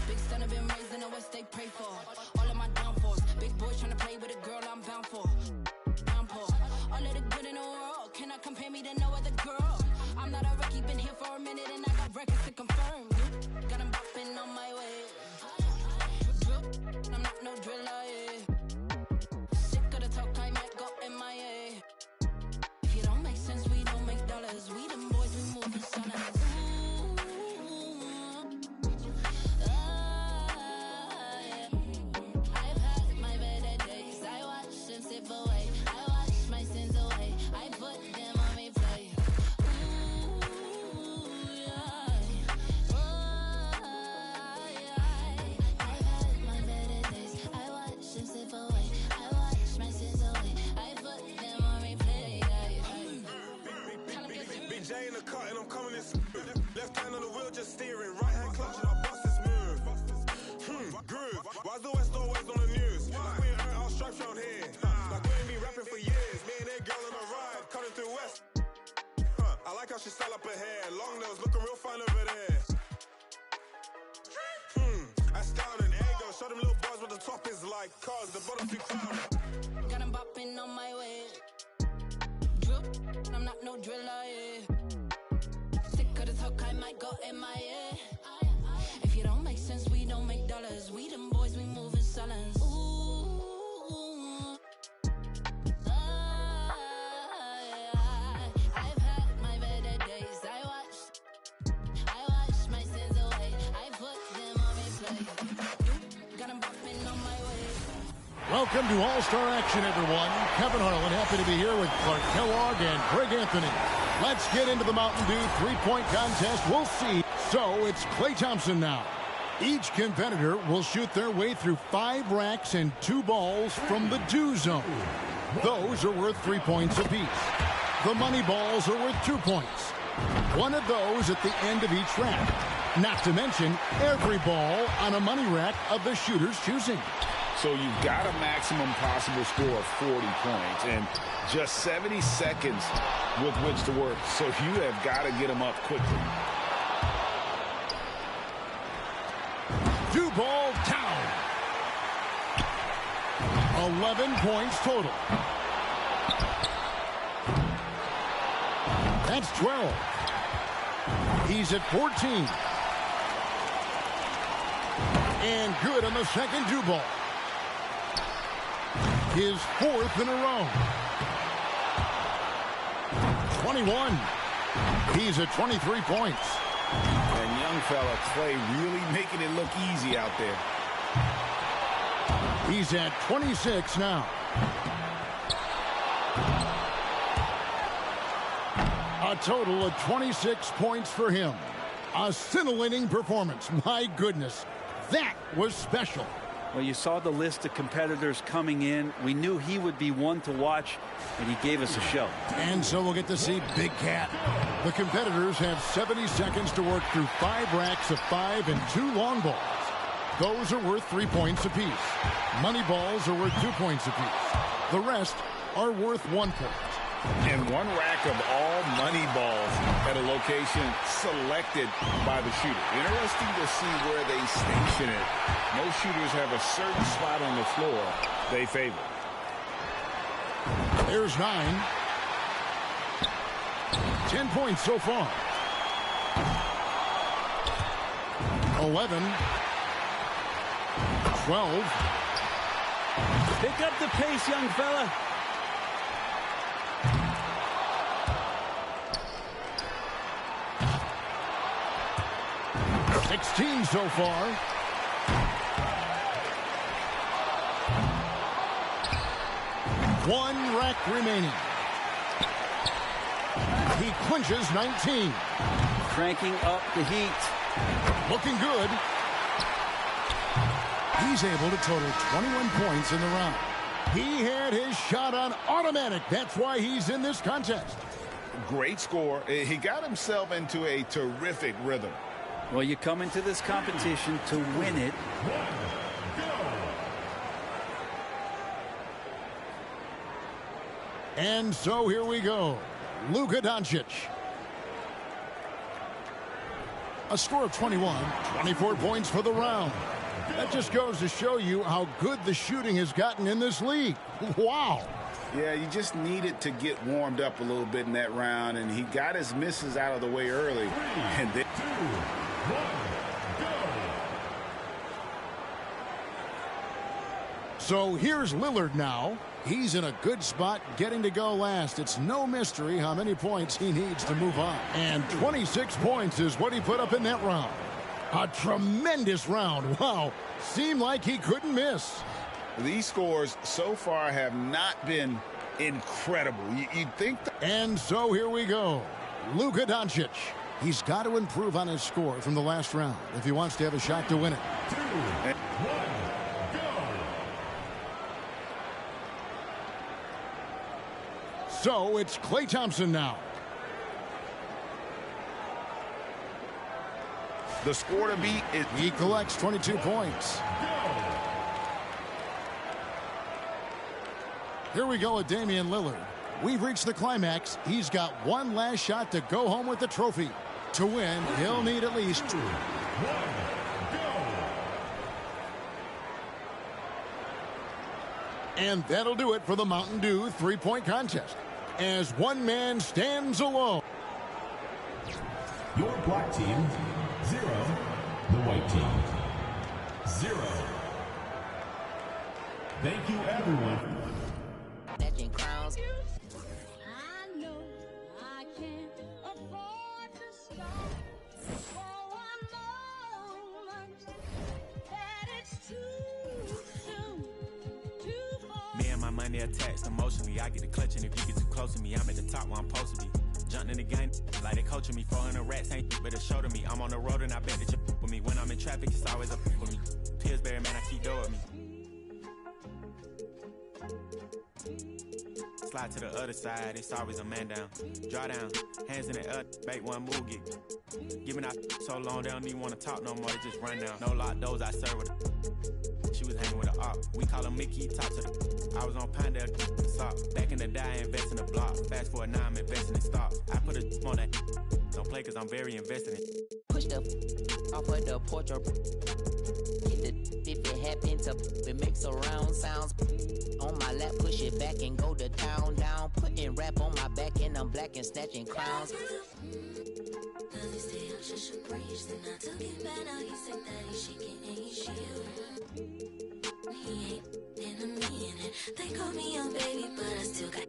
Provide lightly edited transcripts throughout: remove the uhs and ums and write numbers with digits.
Big son have been raised in the West, they pray for all of my downfalls. Big boy trying to play with a girl I'm bound for. Downpour, all of the good in the world cannot compare me to no other girl. I'm not a rookie, been here for a minute and I got records to confirm. Got him bopping on my way. I'm not no driller, yeah. Sick of the talk, I might go MIA. If you don't make sense, we don't make dollars. We them boys, we moving silence. Left hand on the wheel, just steering. Right hand clutching, I bust this move. Groove. Why's the West always on the news? Like we ain't earned our stripes round here. Like we ain't been rapping for years. Me and that girl on the ride, cutting through West. I like how she style up her hair. Long nails, looking real fine over there. Astounding. Ego, show them little boys what the top is like. Cars, the bottom too crowded. Got him bopping on my way. Drip, I'm not no driller, yeah. Talk, I might go MIA. If you don't make sense, we don't make dollars. We them boys, we move in silence. Ooh. I've had my better days. I watched my sins away. I put them on replay. Got them bopping on my way. Welcome to All-Star Action, everyone. Kevin Harlan, happy to be here with Clark Kellogg and Greg Anthony. Let's get into the Mountain Dew three-point contest. We'll see. So it's Klay Thompson now. Each competitor will shoot their way through 5 racks and 2 balls from the Dew zone. Those are worth 3 points apiece. The money balls are worth 2 points. One of those at the end of each rack. Not to mention every ball on a money rack of the shooter's choosing. So you've got a maximum possible score of 40 points and just 70 seconds with which to work. So you have got to get them up quickly. Dew ball down. 11 points total. That's 12. He's at 14. And good on the second dew ball. His 4th in a row. 21. He's at 23 points. And young fella Klay really making it look easy out there. He's at 26 now. A total of 26 points for him. A scintillating performance. My goodness, that was special. Well, you saw the list of competitors coming in. We knew he would be one to watch, and he gave us a show. And so we'll get to see Big Cat. The competitors have 70 seconds to work through 5 racks of 5 and 2 long balls. Those are worth 3 points apiece. Money balls are worth 2 points apiece. The rest are worth 1 point. And 1 rack of all money balls at a location selected by the shooter. Interesting to see where they station it. Most shooters have a certain spot on the floor they favor. There's 9. 10 points so far. 11. 12. Pick up the pace, young fella. 16 so far. One rack remaining. He clinches 19. Cranking up the heat. Looking good. He's able to total 21 points in the round. He had his shot on automatic. That's why he's in this contest. Great score. He got himself into a terrific rhythm. Well, you come into this competition to win it. And so here we go. Luka Doncic. A score of 21, 24 points for the round. That just goes to show you how good the shooting has gotten in this league. Wow. Yeah, you just needed to get warmed up a little bit in that round, and he got his misses out of the way early. And then... So here's Lillard now. He's in a good spot getting to go last. It's no mystery how many points he needs to move on. And 26 points is what he put up in that round. A tremendous round. Wow. Seemed like he couldn't miss. These scores so far have not been incredible. You'd think and so here we go. Luka Doncic. He's got to improve on his score from the last round if he wants to have a shot to win it. 2, 1, go. So it's Klay Thompson now. The score to beat is... He collects 22 points. Here we go with Damian Lillard. We've reached the climax. He's got one last shot to go home with the trophy. To win, he'll need at least 2. 1, go. And that'll do it for the Mountain Dew three-point contest. As one man stands alone. Your black team, 0. The white team, 0. Thank you, everyone. I know I can't afford to stop for one moment. That it's too soon, too far. Me and my money attached emotionally. I get the clutch, and if you get too close to me, I'm at the top where I'm supposed to be. Jumping in the game like they coaching me. 400 rats ain't but a show to me. I'm on the road and I bet that you with me. When I'm in traffic, it's always up with me. Pillsbury, man, I keep doing with me. Slide to the other side, it's always a man down. Draw down, hands in the air, bait one move, get. Giving out so long, they don't even want to talk no more, they just run down. No lock doors, I serve with a. She was hanging with a op. We call him Mickey, talk to the. I was on Pinedale, stop. Back in the day, I invest in the block. Fast forward now, I'm investing in stocks. I put a on that. Don't play cause I'm very invested in. Push the off of the porch or get the if it happen to it makes a round sounds on my lap, push it back and go to town down, putting rap on my back and I'm black and snatching crowns. They call me young baby, but I still got.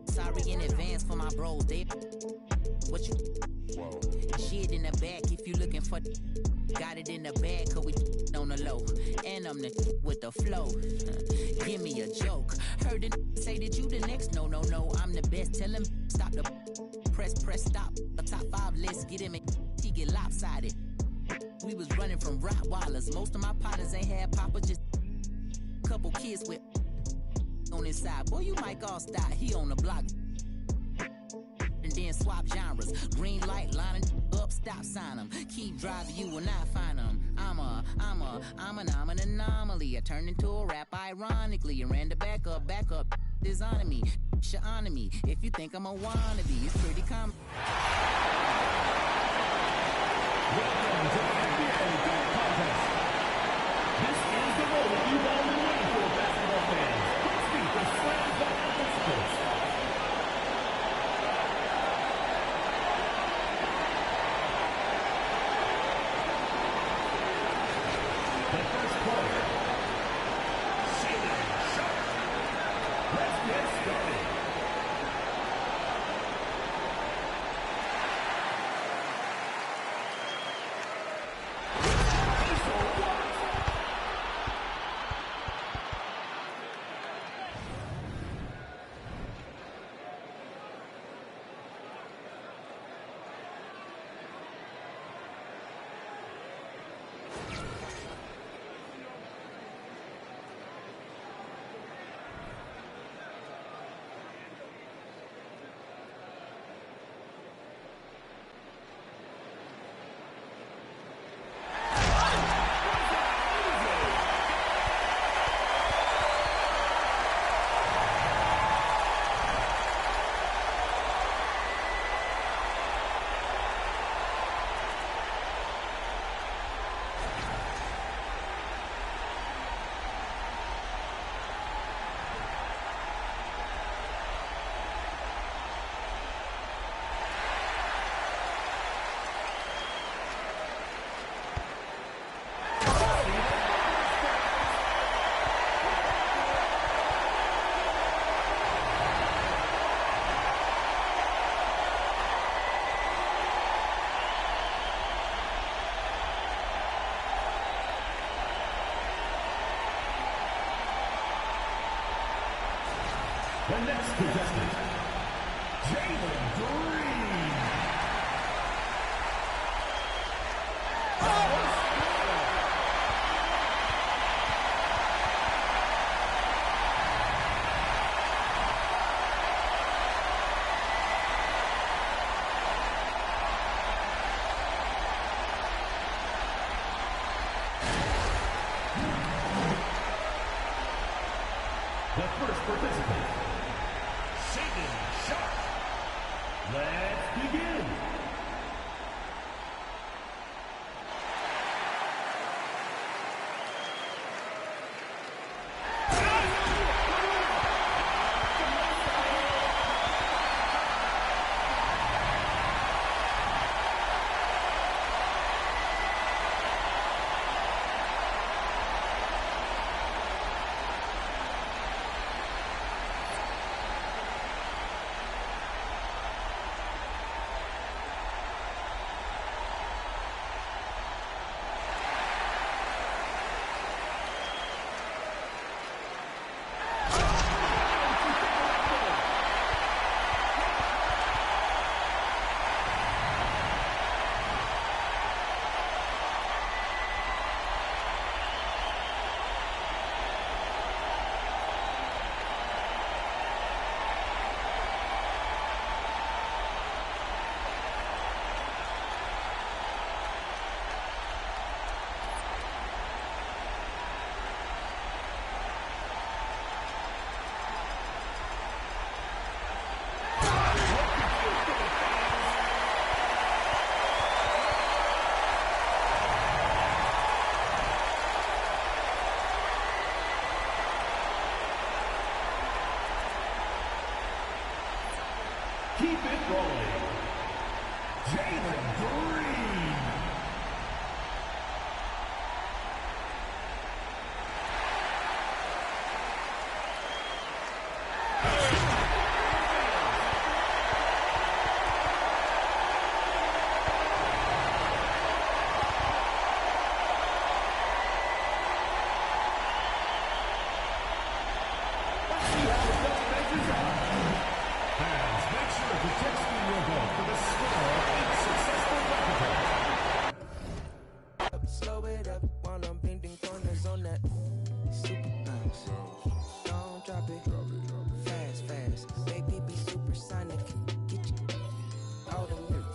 Sorry in advance for my bros, they what you shit in the back if you looking for got it in the bag cause we on the low and I'm the with the flow. Give me a joke. Heard it say that you the next. No, I'm the best. Tell him stop drop the press, stop. A top 5 list, get him and he get lopsided. We was running from Rottweilers. Most of my partners ain't had papa, just couple kids with on his side. Boy, you might all stop. He on the block. And then swap genres. Green light, lining up, stop sign them. Keep driving, you will not find them. I'm an anomaly. I turned into a rap ironically. And ran the back up, is on me. Shit on me. If you think I'm a wannabe, it's pretty common. Welcome to the NBA Dunk Contest. This is the moment you've all been waiting for, basketball fans. Let's meet the Slam Dunk participants. The first player, Shaedon Sharpe. Let's get started. The next contestant, Jalen Green. The first participant, Shaedon Sharpe. Let's begin. Keep it rolling. Jalen Green. Let's see how the defenses are. Fans, make sure to blow it up while I'm bending corners on that super bounce. Don't drop it, fast, fast. Baby, be supersonic. Get you all the milk.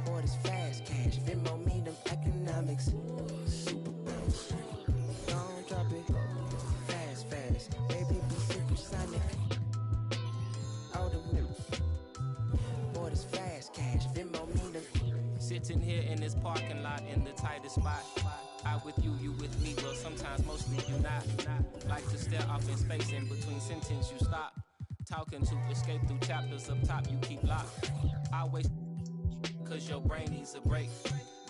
Boy, this fast cash. Venmo me them economics. Super bounce. Don't drop it, fast, fast. Baby, be supersonic. All the milk. Boy, this fast cash. Venmo me them. Sitting here in this parking lot in the tightest spot. I with you, you with me, well sometimes mostly you not. Like to stare off in space in between sentence you stop. Talking to escape through chapters up top you keep locked. Always cause your brain needs a break.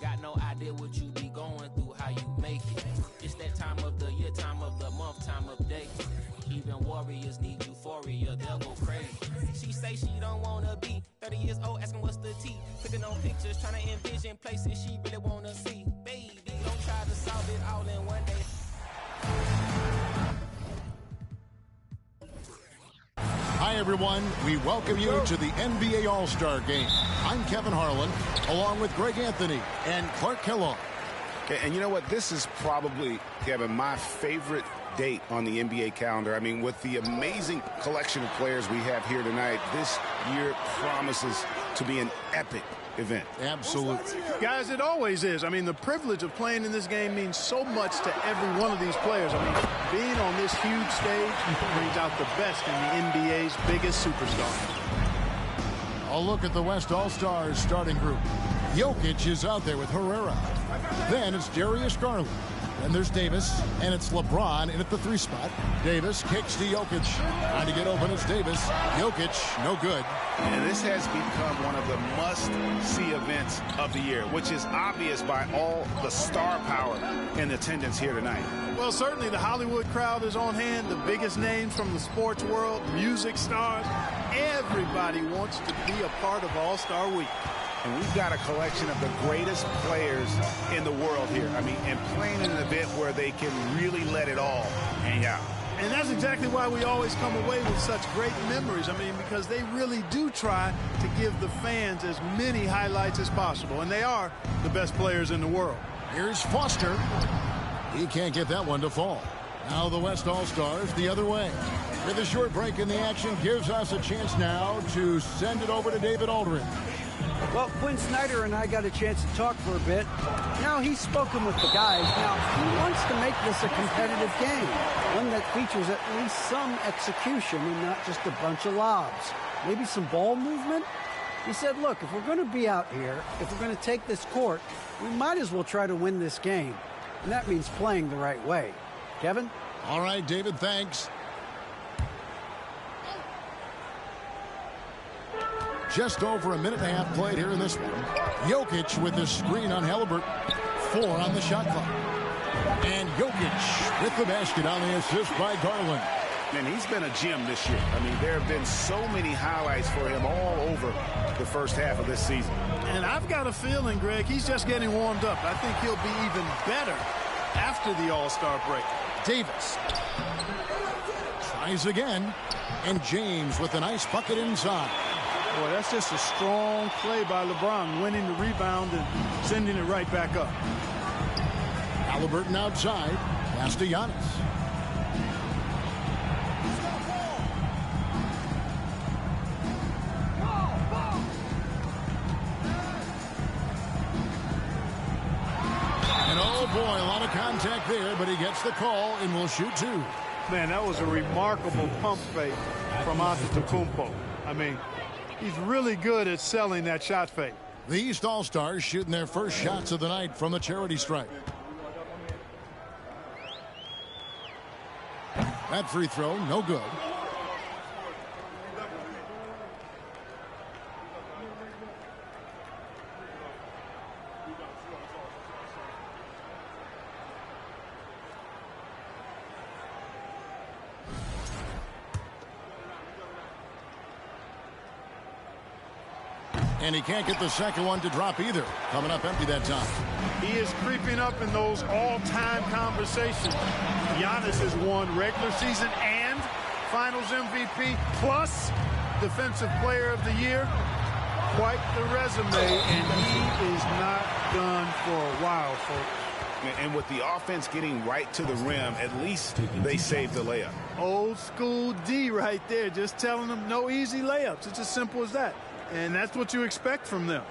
Got no idea what you be going through, how you make it. It's that time of the year, time of the month, time of day. Even warriors need euphoria, they'll go crazy. She say she don't wanna be 30 years old, asking what's the tea. Clicking on pictures, trying to envision places she really wanna see. Baby, don't try to solve it all in one day. Hi, everyone. We welcome you to the NBA All-Star Game. I'm Kevin Harlan, along with Greg Anthony and Clark Kellogg. Okay, and you know what? This is probably, Kevin, my favorite date on the NBA calendar. I mean, with the amazing collection of players we have here tonight, this year promises to be an epic event. Absolutely. Guys, it always is. I mean, the privilege of playing in this game means so much to every one of these players. I mean, being on this huge stage brings out the best in the NBA's biggest superstar. A look at the West All-Stars starting group. Jokic is out there with Herrera. Then it's Darius Garland. Then there's Davis, and it's LeBron in at the 3 spot. Davis kicks to Jokic. Trying to get open, it's Davis. Jokic, no good. And this has become one of the must-see events of the year, which is obvious by all the star power in attendance here tonight. Well, certainly the Hollywood crowd is on hand. The biggest names from the sports world, music stars. Everybody wants to be a part of All-Star Week. And we've got a collection of the greatest players in the world here. I mean, and playing in an event where they can really let it all hang out. And that's exactly why we always come away with such great memories. I mean, because they really do try to give the fans as many highlights as possible. And they are the best players in the world. Here's Foster. He can't get that one to fall. Now the West All-Stars the other way. With a short break in the action, gives us a chance now to send it over to David Aldridge. Well, Quinn Snyder and I got a chance to talk for a bit. Now, he's spoken with the guys. Now, he wants to make this a competitive game, one that features at least some execution and not just a bunch of lobs. Maybe some ball movement? He said, look, if we're going to be out here, if we're going to take this court, we might as well try to win this game. And that means playing the right way. Kevin? All right, David, thanks. Just over a minute and a half played here in this one. Jokic with the screen on Halliburton. 4 on the shot clock. And Jokic with the basket on the assist by Garland. And he's been a gem this year. I mean, there have been so many highlights for him all over the first half of this season. And I've got a feeling, Greg, he's just getting warmed up. I think he'll be even better after the All-Star break. Davis tries again. And James with a nice bucket inside. Boy, that's just a strong play by LeBron, winning the rebound and sending it right back up. Halliburton outside. Pass to Giannis. And oh boy, a lot of contact there, but he gets the call and will shoot 2. Man, that was a remarkable pump fake from Antetokounmpo. I mean, he's really good at selling that shot fake. The East All-Stars shooting their first shots of the night from the charity stripe. That free throw, no good. And he can't get the second one to drop either. Coming up empty that time. He is creeping up in those all-time conversations. Giannis has won regular season and Finals MVP plus Defensive Player of the Year. quite the resume, and he is not done for a while, folks. And with the offense getting right to the rim, at least they saved the layup. Old school D right there, just telling them no easy layups. It's as simple as that. And that's what you expect from them.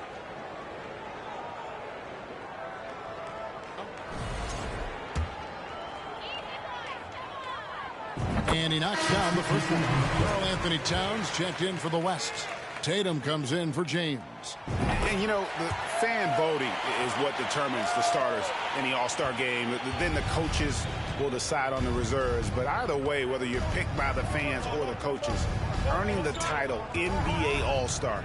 And he knocks down the first one. Karl Anthony Towns checked in for the West. Tatum comes in for James. And, you know, the fan voting is what determines the starters in the All-Star game. Then the coaches will decide on the reserves. But either way, whether you're picked by the fans or the coaches, earning the title NBA All-Star,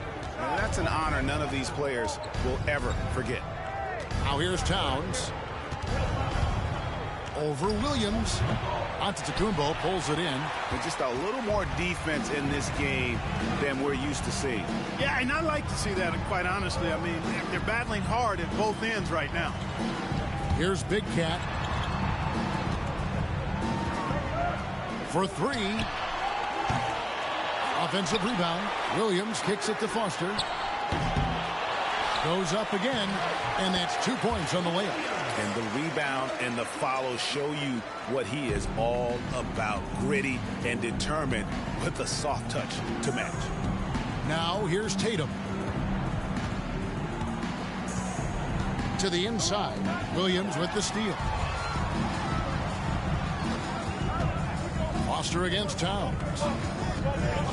that's an honor none of these players will ever forget. Now here's Towns. Over Williams. Antetokounmpo pulls it in. And just a little more defense in this game than we're used to seeing. Yeah, and I like to see that, quite honestly. I mean, they're battling hard at both ends right now. Here's Big Cat. For three. Offensive rebound. Williams kicks it to Foster. Goes up again, and that's 2 points on the layup. And the rebound and the follow show you what he is all about. Gritty and determined with a soft touch to match. Now here's Tatum. To the inside. Williams with the steal. Foster against Towns.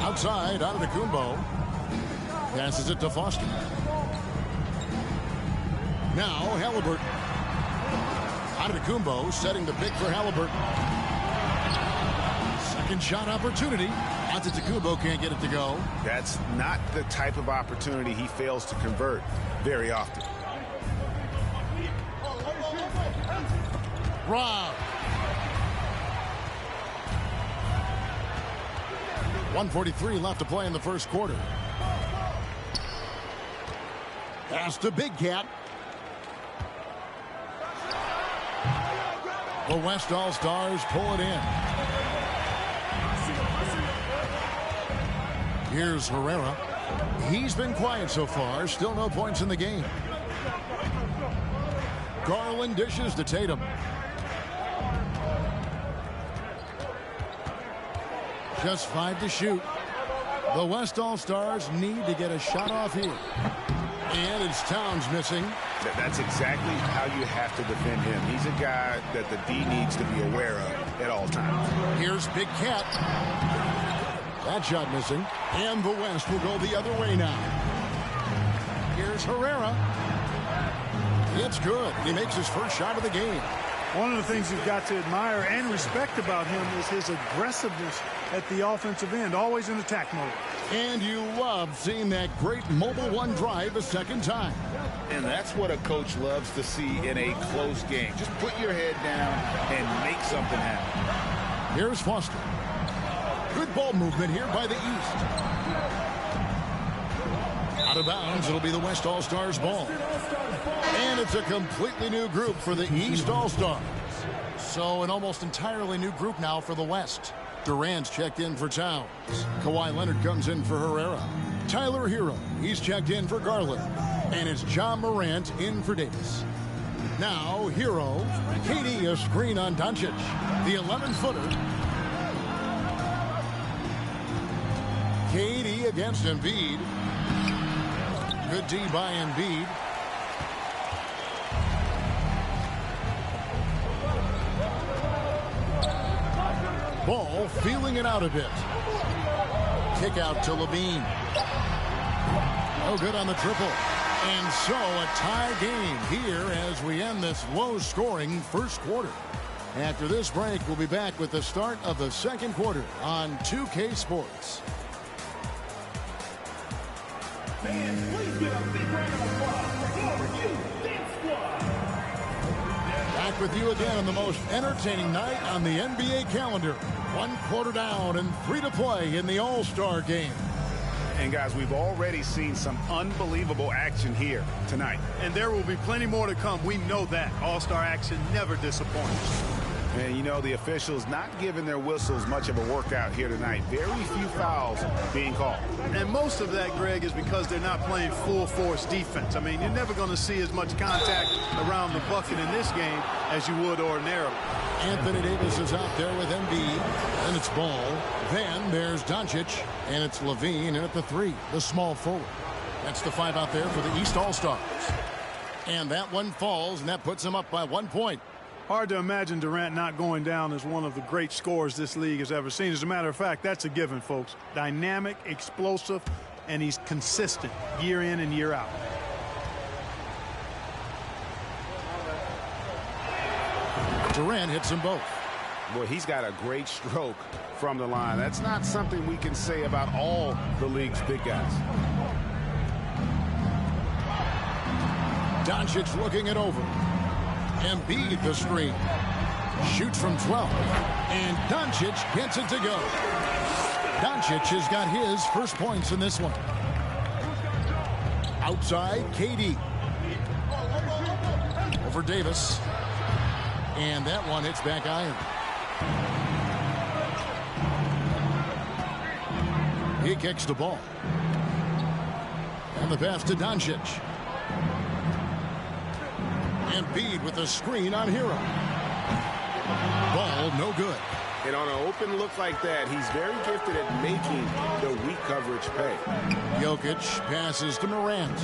Outside, Antetokounmpo. Passes it to Foster. Now Halliburton. Antetokounmpo setting the pick for Halliburton. Second shot opportunity. Antetokounmpo can't get it to go. That's not the type of opportunity he fails to convert very often. Rob. 1:43 left to play in the first quarter. Pass to Big Cat. The West All-Stars pull it in. Here's Herrera. He's been quiet so far. Still no points in the game. Garland dishes to Tatum. Just 5 to shoot. The West All-Stars need to get a shot off here. And it's Towns missing. That's exactly how you have to defend him. He's a guy that the D needs to be aware of at all times. Here's Big Cat. That shot missing. And the West will go the other way now. Here's Herrera. It's good. He makes his first shot of the game. One of the things you've got to admire and respect about him is his aggressiveness at the offensive end, always in attack mode. And you love seeing that great mobile one drive a second time. And that's what a coach loves to see in a close game. Just put your head down and make something happen. Here's Foster. Good ball movement here by the East. Out of bounds, it'll be the West All-Stars ball. And it's a completely new group for the East All-Stars. So an almost entirely new group now for the West. Durant's checked in for Towns. Kawhi Leonard comes in for Herrera. Tyler Hero, he's checked in for Garland. And it's John Morant in for Davis. Now, Hero. KD a screen on Doncic. The 11-footer. KD against Embiid. Good D by Embiid. Ball feeling it out a bit. Kick out to Levine. No good on the triple. And so a tie game here as we end this low-scoring first quarter. After this break, we'll be back with the start of the second quarter on 2K Sports. Fans, please give a big round of applause for you, Dance Squad. Back with you again on the most entertaining night on the NBA calendar. 1 quarter down and 3 to play in the All-Star game. And guys, we've already seen some unbelievable action here tonight. And there will be plenty more to come. We know that. All-Star action never disappoints. And, you know, the officials not giving their whistles much of a workout here tonight. Very few fouls being called. And most of that, Greg, is because they're not playing full-force defense. I mean, you're never going to see as much contact around the bucket in this game as you would ordinarily. Anthony Davis is out there with Embiid, and it's Ball. Then there's Doncic, and it's Levine, and at the 3, the small forward. That's the 5 out there for the East All-Stars. And that one falls, and that puts them up by 1 point. Hard to imagine Durant not going down as one of the great scorers this league has ever seen. As a matter of fact, that's a given, folks. Dynamic, explosive, and he's consistent year in and year out. Durant hits them both. Well, he's got a great stroke from the line. That's not something we can say about all the league's big guys. Doncic looking it over. Embiid the screen. Shoots from 12. And Doncic gets it to go. Doncic has got his first points in this one. Outside, KD. Over Davis. And that one hits back iron. He kicks the ball. And the pass to Doncic. Embiid with a screen on Hero. Ball no good. And on an open look like that, he's very gifted at making the weak coverage pay. Jokic passes to Morant.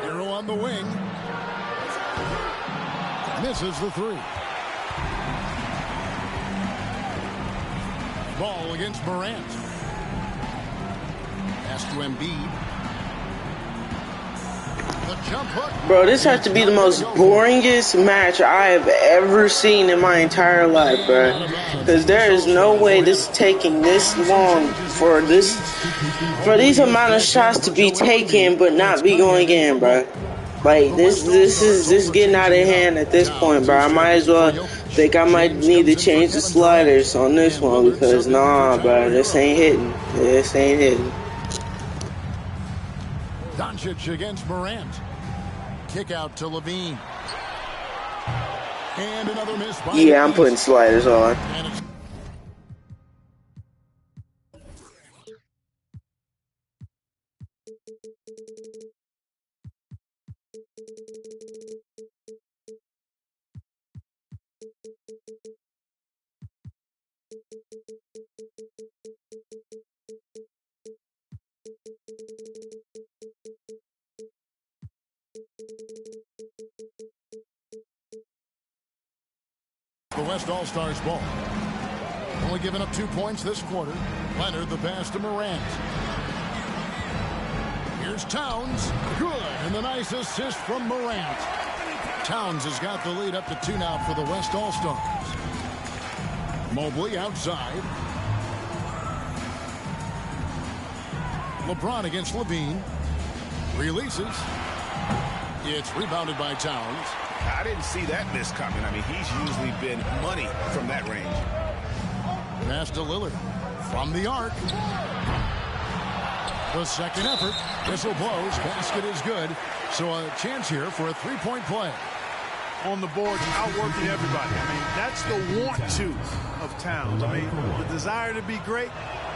Hero on the wing. Misses the 3. Ball against Morant. Pass to Embiid. Bro, this has to be the most boringest match I have ever seen in my entire life, bro. Because there is no way this is taking this long for these amount of shots to be taken but not be going in, bro. Like this is getting out of hand at this point, bro. I might as well think I might need to change the sliders on this one because nah, bro, this ain't hitting. This ain't hitting. Doncic against Morant. Kick out to Levine. And another miss by Yeah, I'm putting sliders on. The West All-Stars ball. Only giving up 2 points this quarter. Leonard the pass to Morant. Here's Towns. Good. And the nice assist from Morant. Towns has got the lead up to 2 now for the West All-Stars. Mobley outside. LeBron against Levine. Releases. It's rebounded by Towns. I didn't see that miss coming. I mean, he's usually been money from that range. Pass to Lillard from the arc. The second effort. Whistle blows. Basket is good. So a chance here for a 3-point play. On the boards, outworking everybody. I mean, that's the want-to of Towns. I mean, the desire to be great,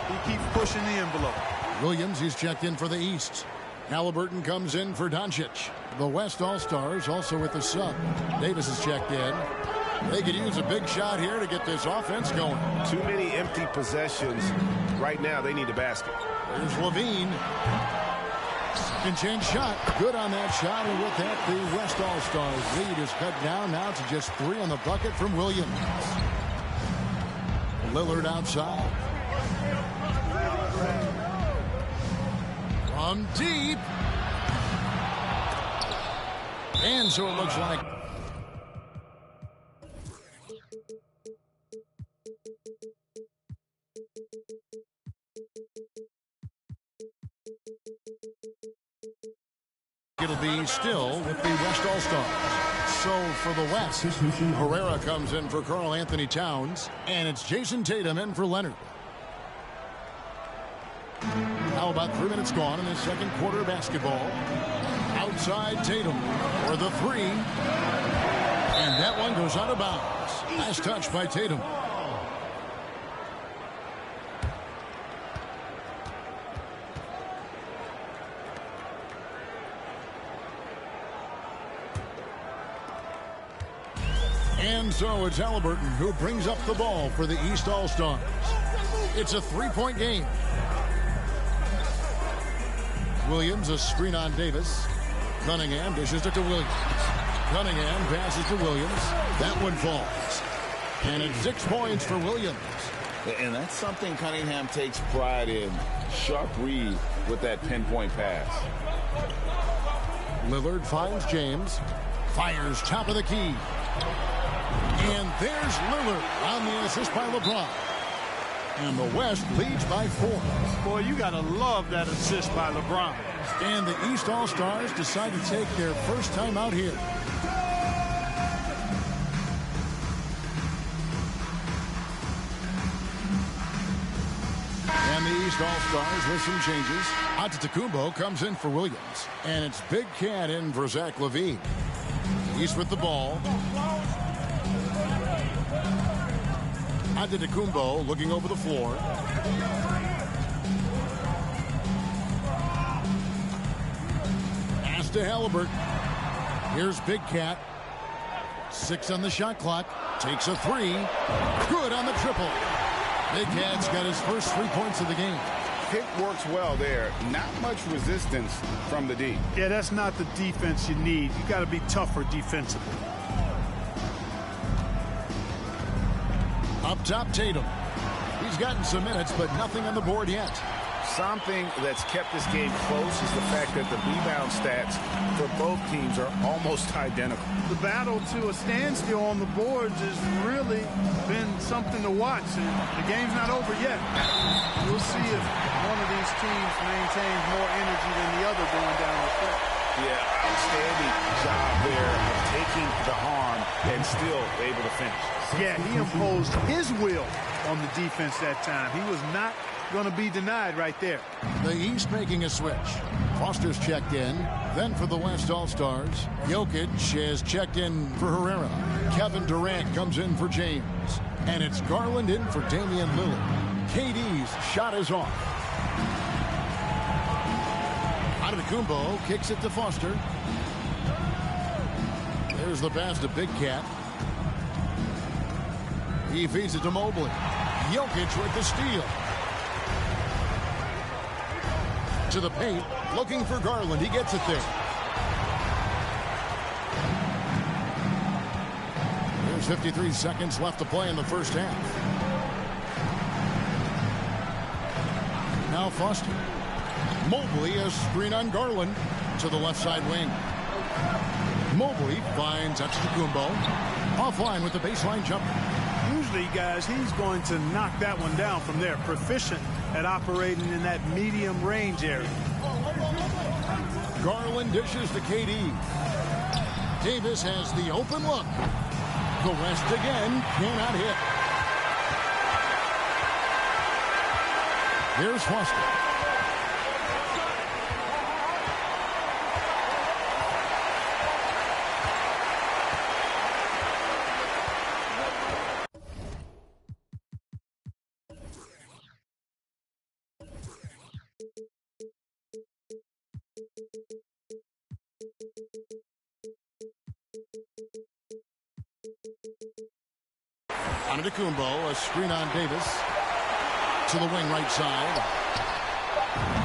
he keeps pushing the envelope. Williams, he's checked in for the East. Halliburton comes in for Doncic. The West All-Stars also with the sub. Davis is checked in. They could use a big shot here to get this offense going. Too many empty possessions. Right now, they need a basket. There's Levine. Second chance shot. Good on that shot. And with that, the West All-Stars lead is cut down now to just 3 on the bucket from Williams. Lillard outside. From deep. And so it looks like it'll be still with the West All-Stars. So for the West, Herrera comes in for Karl Anthony Towns, and it's Jason Tatum in for Leonard. Now about 3 minutes gone in the second quarter of basketball. Outside Tatum for the 3. And That one goes out of bounds. Last touch by Tatum. And so it's Halliburton who brings up the ball for the East All-Stars. It's a three-point game. Williams, a screen on Davis. Cunningham dishes it to Williams. Cunningham passes to Williams. That one falls. And it's 6 points for Williams. And that's something Cunningham takes pride in. Sharp read with that pinpoint pass. Lillard finds James. Fires top of the key. And there's Lillard on the assist by LeBron. And the West leads by 4. Boy, you got to love that assist by LeBron. And the East All-Stars decide to take their first time out here. And the East All-Stars with some changes. Antetokounmpo comes in for Williams. And it's Big Cat in for Zach LaVine. He's with the ball. Antetokounmpo looking over the floor. Pass to Halliburton. Here's Big Cat. 6 on the shot clock. Takes a 3. Good on the triple. Big Cat's got his first 3 points of the game. Pick works well there. Not much resistance from the D. Yeah, that's not the defense you need. You got to be tougher defensively. Up top, Tatum. He's gotten some minutes, but nothing on the board yet. Something that's kept this game close is the fact that the rebound stats for both teams are almost identical. The battle to a standstill on the boards has really been something to watch, and the game's not over yet. We'll see if one of these teams maintains more energy than the other going down the stretch. Yeah, outstanding job there of taking the harm and still able to finish. Yeah, he imposed his will on the defense that time. He was not going to be denied right there. The East making a switch. Foster's checked in. Then for the West All-Stars, Jokic has checked in for Herrera. Kevin Durant comes in for James. And it's Garland in for Damian Lillard. KD's shot is off. Antetokounmpo kicks it to Foster. There's the pass to Big Cat. He feeds it to Mobley. Jokic with the steal. To the paint, looking for Garland. He gets it there. There's 53 seconds left to play in the first half. Now Foster. Mobley, a screen on Garland to the left side wing. Mobley finds Antetokounmpo. Offline with the baseline jumper. Usually, guys, he's going to knock that one down from there. Proficient at operating in that medium range area. Garland dishes to KD. Davis has the open look. The West again cannot hit. Here's Foster. Antetokounmpo, a screen on Davis. To the wing right side.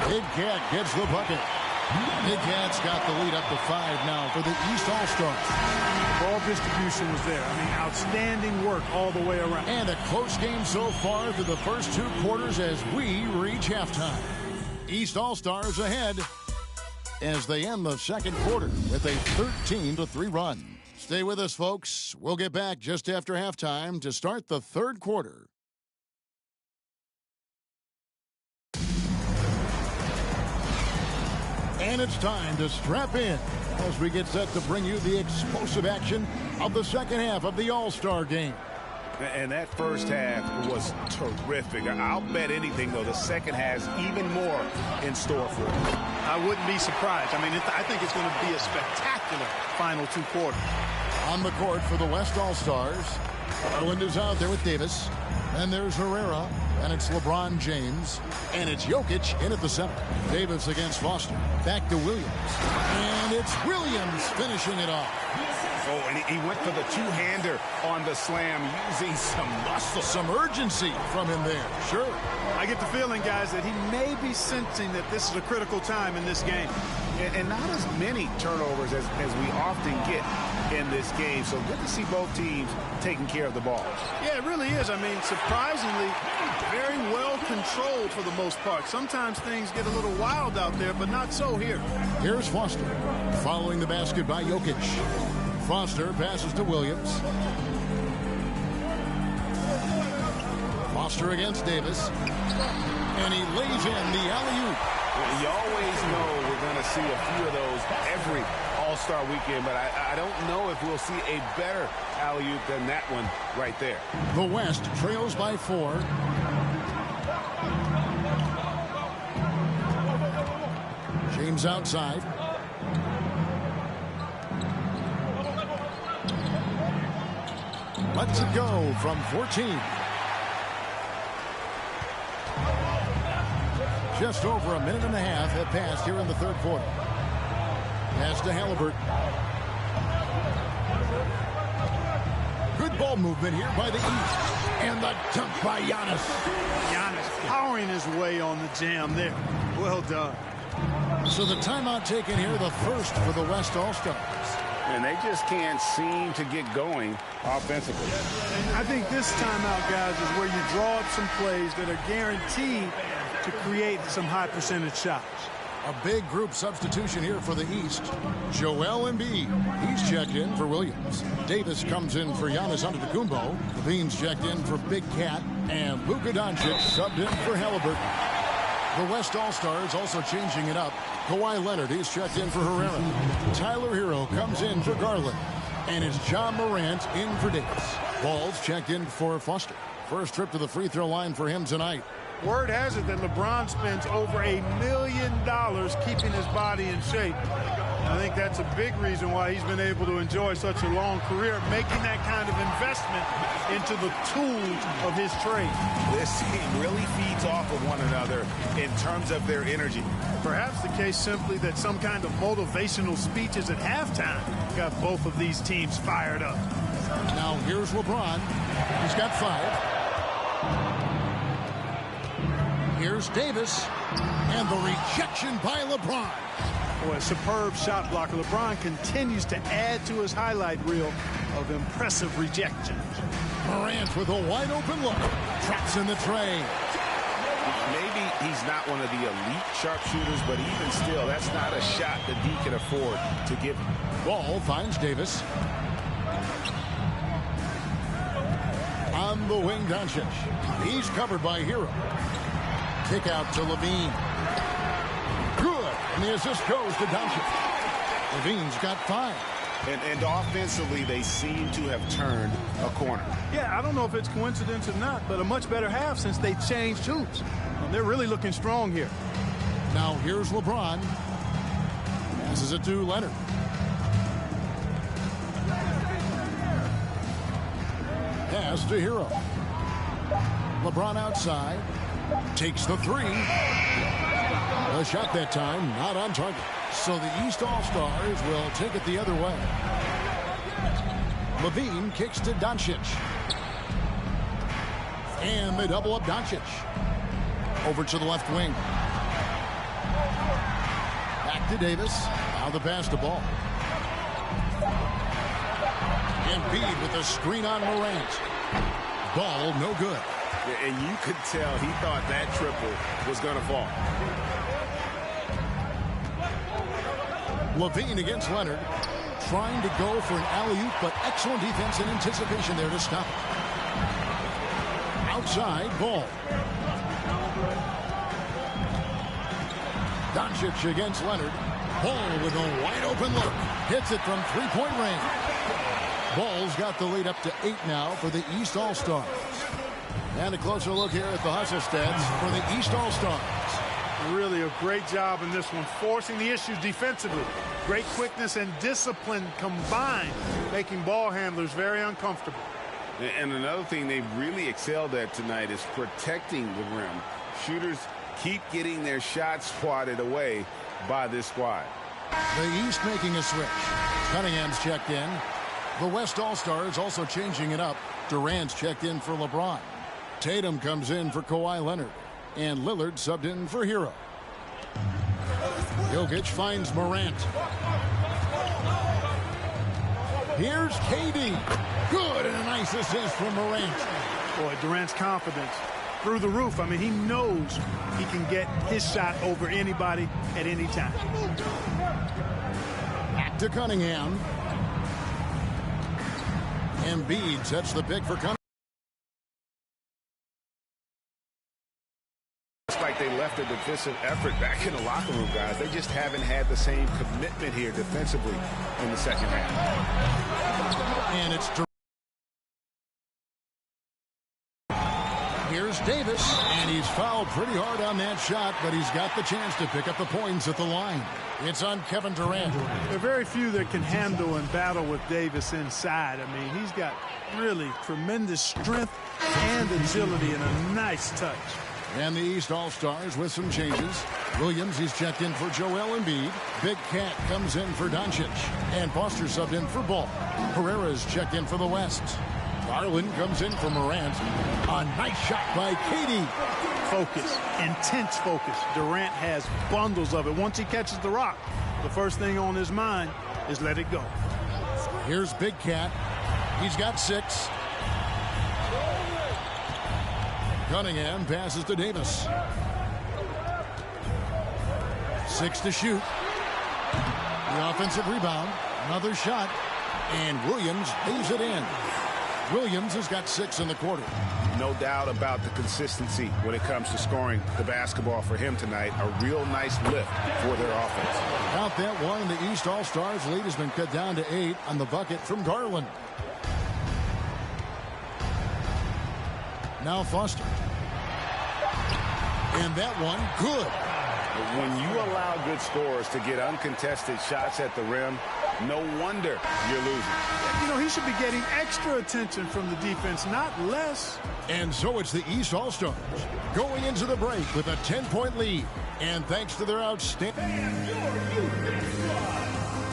Big Cat gets the bucket. Big Cat's got the lead up to 5 now for the East All-Stars. Ball distribution was there. I mean, outstanding work all the way around. And a close game so far through the first 2 quarters as we reach halftime. East All-Stars ahead as they end the second quarter with a 13-3 run. Stay with us, folks. We'll get back just after halftime to start the third quarter. And it's time to strap in as we get set to bring you the explosive action of the second half of the All-Star game. And that first half was terrific. I'll bet anything, though, the second has even more in store for us. I wouldn't be surprised. I mean, I think it's going to be a spectacular final 2 quarters. On the court for the West All-Stars, Garland is out there with Davis. And there's Herrera, and it's LeBron James, and it's Jokic in at the center. Davis against Foster. Back to Williams. And it's Williams finishing it off. Oh, and he went for the two-hander on the slam, using some muscle. Some urgency from him there, sure. I get the feeling, guys, that he may be sensing that this is a critical time in this game. And not as many turnovers as we often get in this game. So good to see both teams taking care of the ball. Yeah, it really is. I mean, surprisingly, very well controlled for the most part. Sometimes things get a little wild out there, but not so here. Here's Foster, following the basket by Jokic. Foster passes to Williams. Foster against Davis. And he lays in the alley-oop. You always know we're going to see a few of those every All-Star weekend, but I don't know if we'll see a better alley-oop than that one right there. The West trails by 4. James outside. Lets it go from 14. Just over a minute and a half have passed here in the third quarter. Pass to Halliburton. Good ball movement here by the East. And the dunk by Giannis. Giannis powering his way on the jam there. Well done. So the timeout taken here, the first for the West All-Stars. And they just can't seem to get going offensively. I think this timeout, guys, is where you draw up some plays that are guaranteed to create some high percentage shots. A big group substitution here for the East. Joel Embiid. He's checked in for Williams. Davis comes in for Giannis Antetokounmpo. Levine's checked in for Big Cat. And Luka Doncic subbed in for Halliburton. The West All-Stars also changing it up. Kawhi Leonard, he's checked in for Herrera. Tyler Hero comes in for Garland. And it's John Morant in for Davis. Ball's checked in for Foster. First trip to the free throw line for him tonight. Word has it that LeBron spends over $1 million keeping his body in shape. I think that's a big reason why he's been able to enjoy such a long career, making that kind of investment into the tools of his trade. This team really feeds off of one another in terms of their energy. Perhaps the case simply that some kind of motivational speeches at halftime got both of these teams fired up. Now here's LeBron. He's got 5. Here's Davis, and the rejection by LeBron. Boy, a superb shot blocker. LeBron continues to add to his highlight reel of impressive rejections. Morant with a wide open look. Traps in the tray. Maybe he's not one of the elite sharpshooters, but even still, that's not a shot that he can afford to give him. Ball finds Davis. On the wing, Doncic. He's covered by Hero. Kick out to Levine. Good. And the assist goes to Doncic. Levine's got 5. And offensively, they seem to have turned a corner. Yeah, I don't know if it's coincidence or not, but a much better half since they changed hoops. They're really looking strong here. Now here's LeBron. Passes it to Leonard. Pass to Hero. LeBron outside. Takes the 3. A shot that time, not on target. So the East All-Stars will take it the other way. Levine kicks to Doncic. And they double up Doncic. Over to the left wing. Back to Davis. Now the pass to Ball. Embiid with a screen on Morant. Ball no good. And you could tell he thought that triple was going to fall. Levine against Leonard. Trying to go for an alley-oop, but excellent defense and anticipation there to stop it. Outside, Ball. Doncic against Leonard. Ball with a wide open look. Hits it from three-point range. Ball's got the lead up to 8 now for the East All-Stars. And a closer look here at the hustle stats for the East All-Stars. Really a great job in this one, forcing the issues defensively. Great quickness and discipline combined, making ball handlers very uncomfortable. And another thing they've really excelled at tonight is protecting the rim. Shooters keep getting their shots swatted away by this squad. The East making a switch. Cunningham's checked in. The West All-Stars also changing it up. Durant's checked in for LeBron. Tatum comes in for Kawhi Leonard. And Lillard subbed in for Hero. Jokic finds Morant. Here's KD. Good, and a nice assist from Morant. Boy, Durant's confidence through the roof. I mean, he knows he can get his shot over anybody at any time. Back to Cunningham. Embiid sets the pick for Cunningham. It's like they left a defensive effort back in the locker room, guys. They just haven't had the same commitment here defensively in the second half. And it's here's Davis, and he's fouled pretty hard on that shot, but he's got the chance to pick up the points at the line. It's on Kevin Durant. There are very few that can handle and battle with Davis inside. I mean, he's got really tremendous strength and agility and a nice touch. And the East All-Stars with some changes. Williams, he's checked in for Joel Embiid. Big Cat comes in for Doncic. And Foster subbed in for Ball. Herrera's checked in for the West. Garland comes in for Morant. A nice shot by KD. Focus, intense focus. Durant has bundles of it. Once he catches the rock, the first thing on his mind is let it go. Here's Big Cat. He's got 6. Cunningham passes to Davis. 6 to shoot. The offensive rebound. Another shot. And Williams lays it in. Williams has got 6 in the quarter. No doubt about the consistency when it comes to scoring the basketball for him tonight. A real nice lift for their offense. Out that one, and the East All-Stars lead has been cut down to 8 on the bucket from Garland. Now Foster. And that one, good. When you allow good scorers to get uncontested shots at the rim, no wonder you're losing. You know, he should be getting extra attention from the defense, not less. And so it's the East All-Stars going into the break with a 10-point lead. And thanks to their outstanding...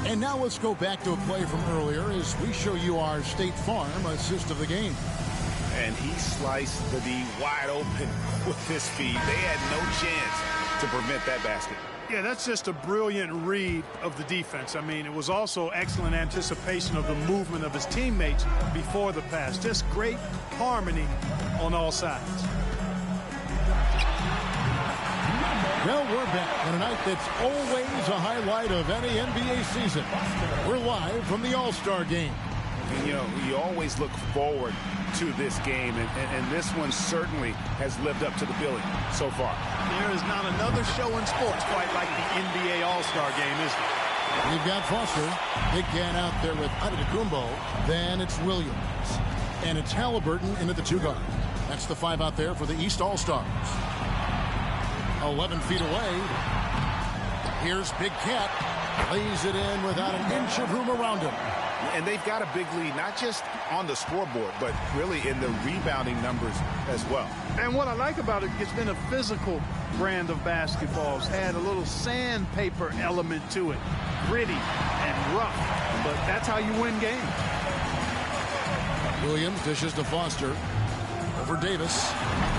And now let's go back to a play from earlier as we show you our State Farm assist of the game. And he sliced the D wide open with his feet. They had no chance to prevent that basket. Yeah, that's just a brilliant read of the defense. I mean, it was also excellent anticipation of the movement of his teammates before the pass. Just great harmony on all sides. Well, we're back on a night that's always a highlight of any NBA season. We're live from the All-Star game. And, you know, you always look forward to this game, and this one certainly has lived up to the billing so far. There is not another show in sports quite like the NBA All-Star game, is there? We've got Foster. Big Can out there with Antetokounmpo. Then it's Williams. And it's Halliburton into the 2 guard. That's the 5 out there for the East All-Stars. 11 feet away. Here's Big Cat. Lays it in without an inch of room around him. And they've got a big lead, not just on the scoreboard, but really in the rebounding numbers as well. And what I like about it, it's been a physical brand of basketball. It's had a little sandpaper element to it. Gritty and rough, but that's how you win games. Williams dishes to Foster. Over Davis.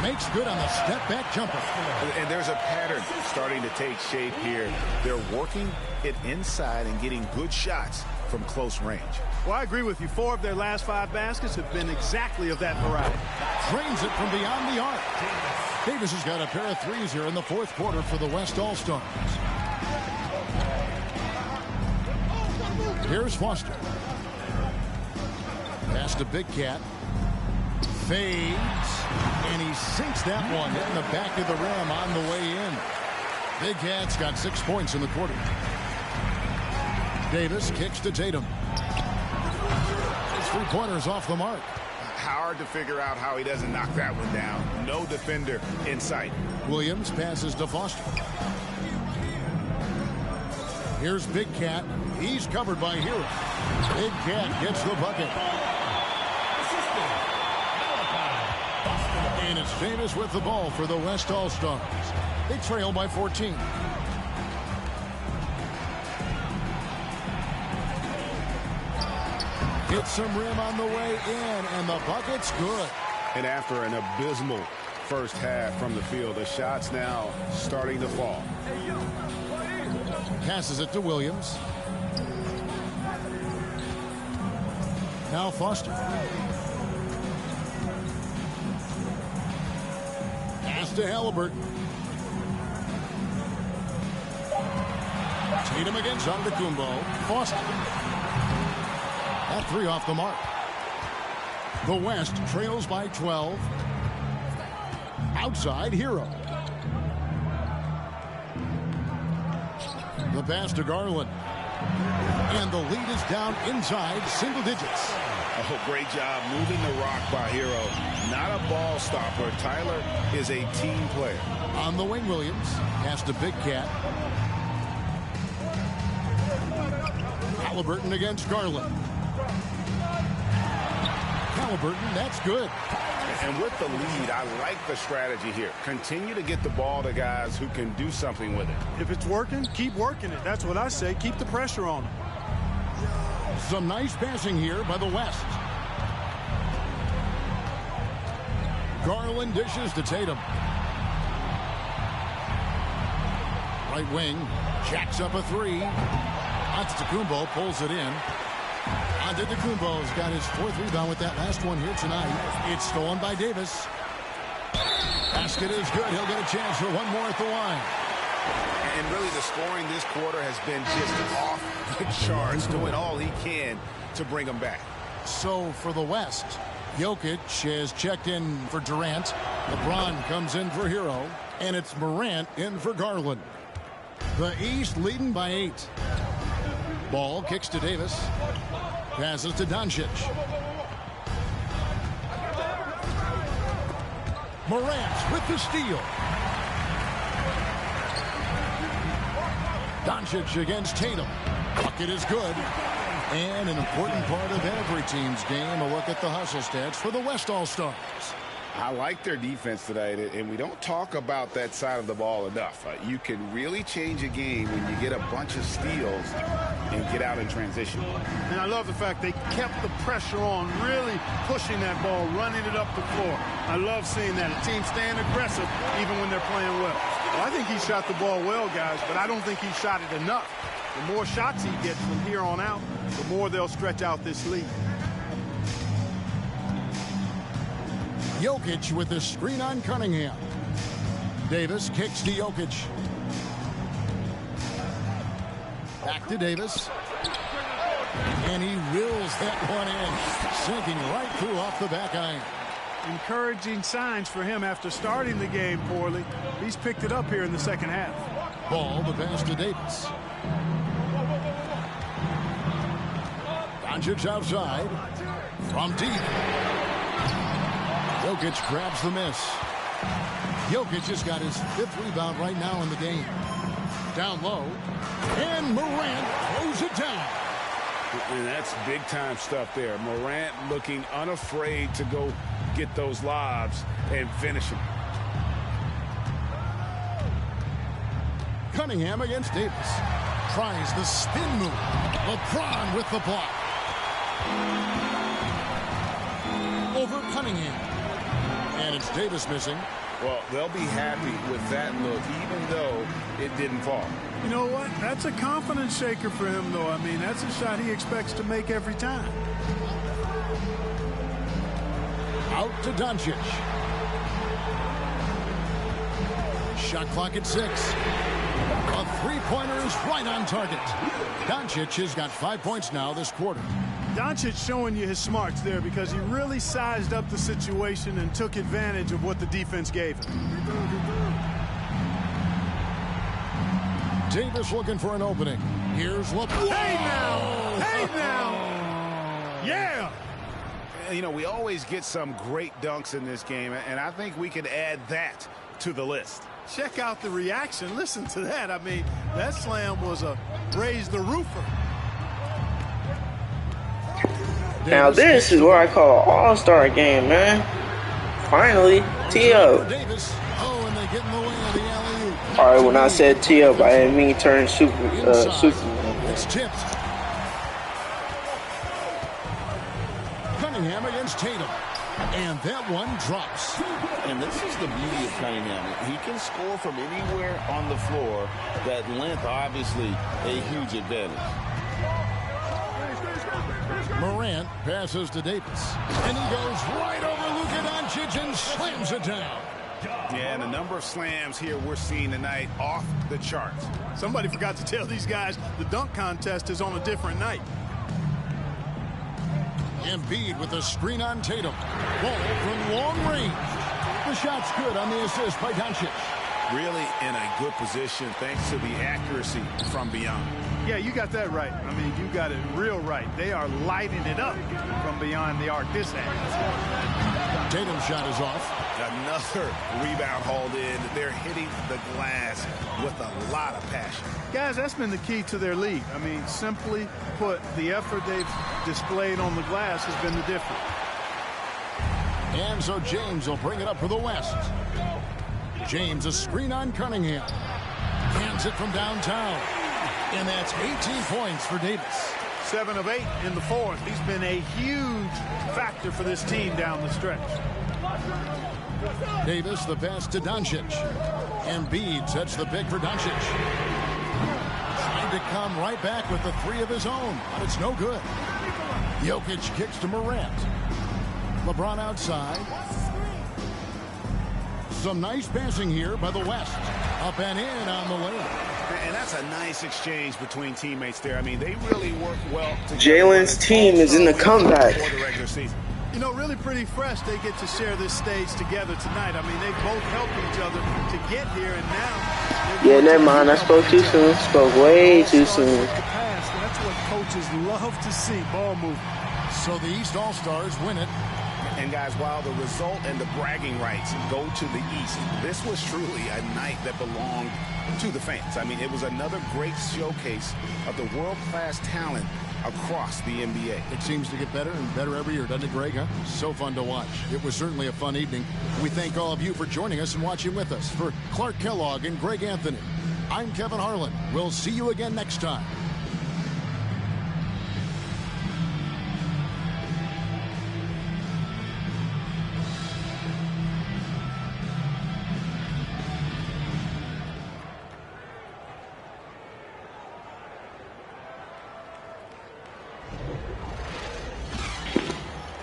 Makes good on the step-back jumper. And there's a pattern starting to take shape here. They're working it inside and getting good shots from close range. Well, I agree with you. 4 of their last 5 baskets have been exactly of that variety. Drains it from beyond the arc. Davis has got a pair of 3s here in the 4th quarter for the West All-Stars. Here's Foster. Pass to Big Cat. Fades. And he sinks that one in the back of the rim on the way in. Big Cat's got 6 points in the quarter. Davis kicks to Tatum. His 3-pointer's off the mark. Hard to figure out how he doesn't knock that one down. No defender in sight. Williams passes to Foster. Here's Big Cat. He's covered by Hero. Big Cat gets the bucket. And it's Davis with the ball for the West All-Stars. They trail by 14. Hits some rim on the way in, and the bucket's good. And after an abysmal first half from the field, the shots now starting to fall. Passes it to Williams. Now Foster. Pass to Halliburton. Tatum against Antetokounmpo. Foster. That three off the mark. The West trails by 12. Outside, Hero. The pass to Garland. And the lead is down inside single digits. Oh, great job moving the rock by Hero. Not a ball stopper. Tyler is a team player. On the wing, Williams. Pass to Big Cat. Halliburton against Garland. Halliburton, that's good. And with the lead, I like the strategy here. Continue to get the ball to guys who can do something with it. If it's working, keep working it. That's what I say. Keep the pressure on them. Some nice passing here by the West. Garland dishes to Tatum. Right wing, jacks up a three. Antetokounmpo pulls it in. Antetokounmpo's got his fourth rebound with that last one here tonight. It's stolen by Davis. Basket is good. He'll get a chance for one more at the line. And really the scoring this quarter has been just off the charts, doing all he can to bring them back. So for the West, Jokic has checked in for Durant. LeBron comes in for Hero. And it's Morant in for Garland. The East leading by 8. Ball kicks to Davis. Passes to Doncic. Morant with the steal. Doncic against Tatum. Bucket is good. And an important part of every team's game, a look at the hustle stats for the West All-Stars. I like their defense tonight, and we don't talk about that side of the ball enough. You can really change a game when you get a bunch of steals and get out in transition. And I love the fact they kept the pressure on, really pushing that ball, running it up the floor. I love seeing that. A team staying aggressive even when they're playing well. I think he shot the ball well, guys, but I don't think he shot it enough. The more shots he gets from here on out, the more they'll stretch out this lead. Jokic with the screen on Cunningham. Davis kicks to Jokic. Back to Davis. And he reels that one in, sinking right through off the back iron. Encouraging signs for him after starting the game poorly. He's picked it up here in the second half. Ball, the pass to Davis. Doncic outside. From deep. Jokic grabs the miss. Jokic has got his 5th rebound right now in the game. Down low. And Morant throws it down. And that's big-time stuff there. Morant looking unafraid to go get those lobs and finish them. Cunningham against Davis. Tries the spin move. LeBron with the block. Over Cunningham. And it's Davis missing. Well, they'll be happy with that look, even though it didn't fall. You know what? That's a confidence shaker for him, though. I mean, that's a shot he expects to make every time. Out to Doncic. Shot clock at 6. A three-pointer is right on target. Doncic has got 5 points now this quarter. Doncic showing you his smarts there because he really sized up the situation and took advantage of what the defense gave him. Davis looking for an opening. Here's LeBron. Hey now! Hey now! Yeah! You know, we always get some great dunks in this game, and I think we can add that to the list. check out the reaction. Listen to that. I mean, that slam was a raise the roofer. Now this is what I call an all-star game, man. Finally, T.O. Alright, when I said T.O., I didn't mean turn Superman. It's tipped. Cunningham against Tatum. And that one drops. And this is the beauty of Cunningham. He can score from anywhere on the floor. That length, obviously, a huge advantage. Morant passes to Davis. And he goes right over Luka Doncic and slams it down. Yeah, and the number of slams here we're seeing tonight off the charts. Somebody forgot to tell these guys the dunk contest is on a different night. Embiid with a screen on Tatum. Ball from long range. The shot's good on the assist by Doncic. Really in a good position thanks to the accuracy from beyond. Yeah, you got that right. I mean, you got it real right. They are lighting it up from beyond the arc this end. Tatum's shot is off. Another rebound hauled in. They're hitting the glass with a lot of passion. Guys, that's been the key to their lead. I mean, simply put, the effort they've displayed on the glass has been the difference. And so James will bring it up for the West. James, a screen on Cunningham. Hands it from downtown. And that's 18 points for Davis. 7 of 8 in the fourth. He's been a huge factor for this team down the stretch. Davis, the pass to Doncic. Embiid sets the pick for Doncic. Trying to come right back with the three of his own, but it's no good. Jokic kicks to Morant. LeBron outside. Some nice passing here by the West. Up and in on the lane. And that's a nice exchange between teammates there. I mean, they really work well together. Jalen's team is in the comeback. You know, really pretty fresh they get to share this stage together tonight. I mean, they both helped each other to get here, and now... Yeah, never mind. I spoke too soon. Spoke way too soon. That's what coaches love to see, ball movement. So the East All-Stars win it. And guys, while the result and the bragging rights go to the East, this was truly a night that belonged to the fans. I mean, it was another great showcase of the world-class talent across the NBA. It seems to get better and better every year, doesn't it, Greg? Huh? So fun to watch. It was certainly a fun evening. We thank all of you for joining us and watching with us. For Clark Kellogg and Greg Anthony, I'm Kevin Harlan. We'll see you again next time.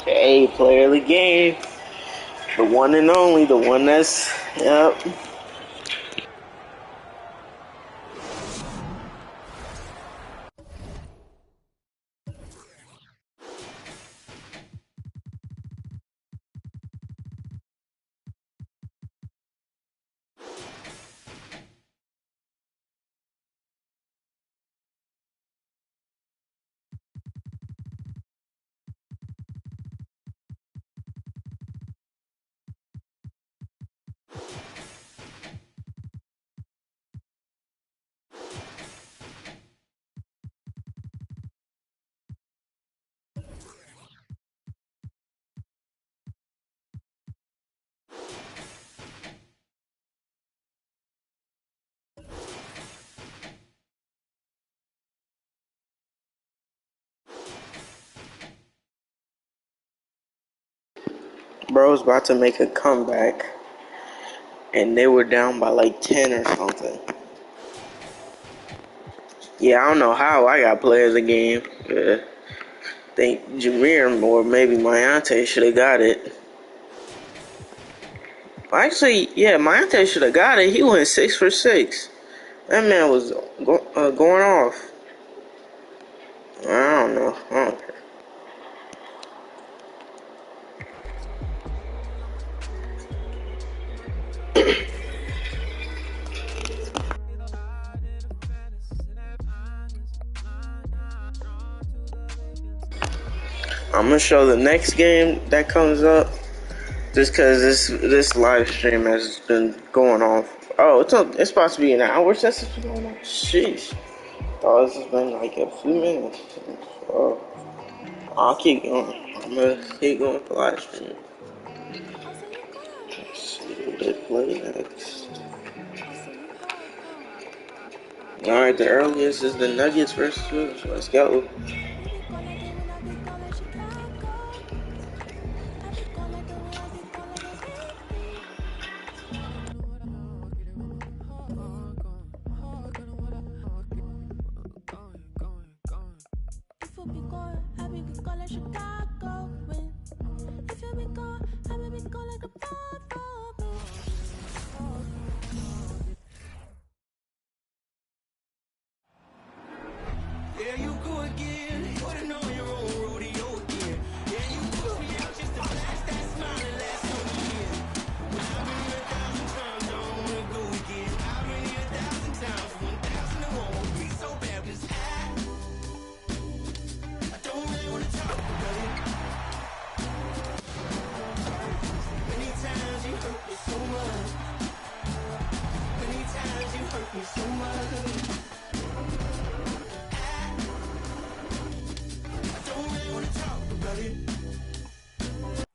Hey, player of the game. The one and only, the one that's, yep. Bro's about to make a comeback, and they were down by like 10 or something. Yeah, I don't know how I got player of the game. I think Jameer or maybe Mayante should have got it. Actually, yeah, Mayante should have got it. He went 6 for 6. That man was going off. I don't know. I don't care. I'm gonna show the next game that comes up, just because this live stream has been going on Oh, it's supposed to be an hour since it's been going on? Sheesh. Oh, this has been like a few minutes. Oh, I'll keep going. I'm gonna keep going for live stream. Let's see what they play next. Alright, the earliest is the Nuggets versus Wolves. Let's go. There you go again, putting on your own rodeo again. Yeah, you push me out just to blast that smile and last on the year. But I've been here 1,000 times, I don't wanna go again. I've been here 1,000 times, 1,000 it won't be so bad, 'cause I don't really wanna talk about it. Many times you hurt me so much. Many times you hurt me so much.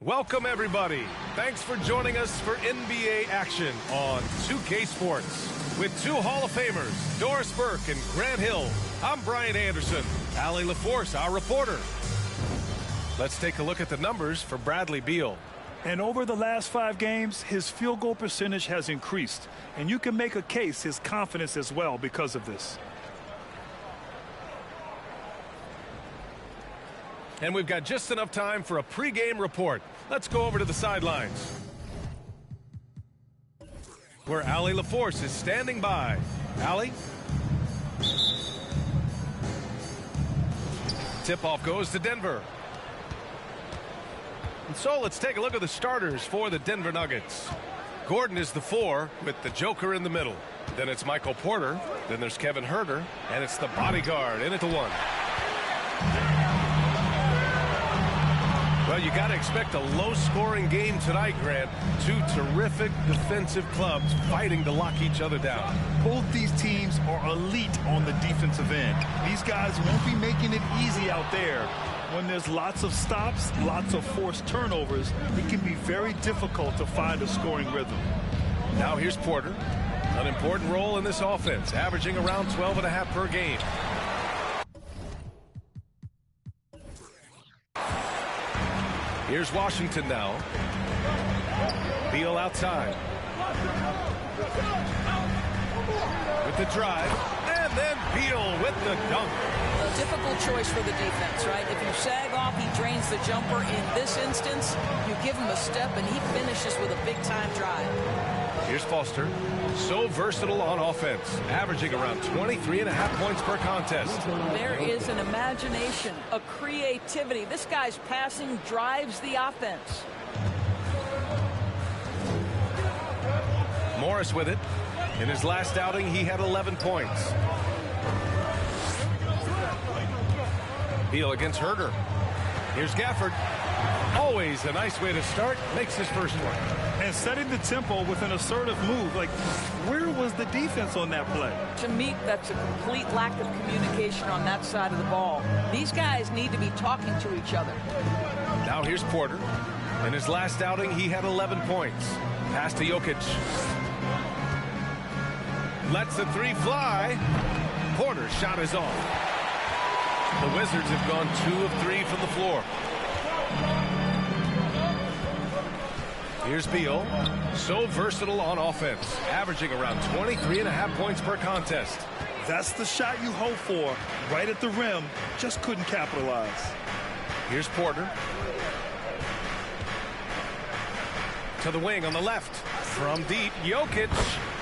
Welcome, everybody. Thanks for joining us for NBA action on 2K Sports. With two Hall of Famers, Doris Burke and Grant Hill, I'm Brian Anderson. Allie LaForce, our reporter. Let's take a look at the numbers for Bradley Beal. And over the last 5 games, his field goal percentage has increased. And you can make a case his confidence as well because of this. And we've got just enough time for a pregame report. Let's go over to the sidelines, where Allie LaForce is standing by. Allie? Tip-off goes to Denver. And so let's take a look at the starters for the Denver Nuggets. Gordon is the 4 with the Joker in the middle. Then it's Michael Porter. Then there's Kevin Huerter. And it's the bodyguard in at the 1. Well, you got to expect a low-scoring game tonight, Grant. Two terrific defensive clubs fighting to lock each other down. Both these teams are elite on the defensive end. These guys won't be making it easy out there. When there's lots of stops, lots of forced turnovers, it can be very difficult to find a scoring rhythm. Now here's Porter. An important role in this offense, averaging around 12.5 per game. Here's Washington now. Beal outside. With the drive. And then Beal with the dunk. A difficult choice for the defense, right? If you sag off, he drains the jumper. In this instance, you give him a step, and he finishes with a big-time drive. Here's Foster. So versatile on offense, averaging around 23.5 points per contest. There is an imagination, a creativity. This guy's passing drives the offense. Morris with it. In his last outing, he had 11 points. Beal against Huerter. Here's Gafford. Always a nice way to start. Makes his first one. And setting the tempo with an assertive move. Like, where was the defense on that play? To me, that's a complete lack of communication on that side of the ball. These guys need to be talking to each other. Now here's Porter. In his last outing, he had 11 points. Pass to Jokic. Lets the 3 fly. Porter's shot is off. The Wizards have gone 2 of 3 from the floor. Here's Beal. So versatile on offense, averaging around 23.5 points per contest. That's the shot you hope for. Right at the rim. Just couldn't capitalize. Here's Porter. To the wing on the left. From deep, Jokic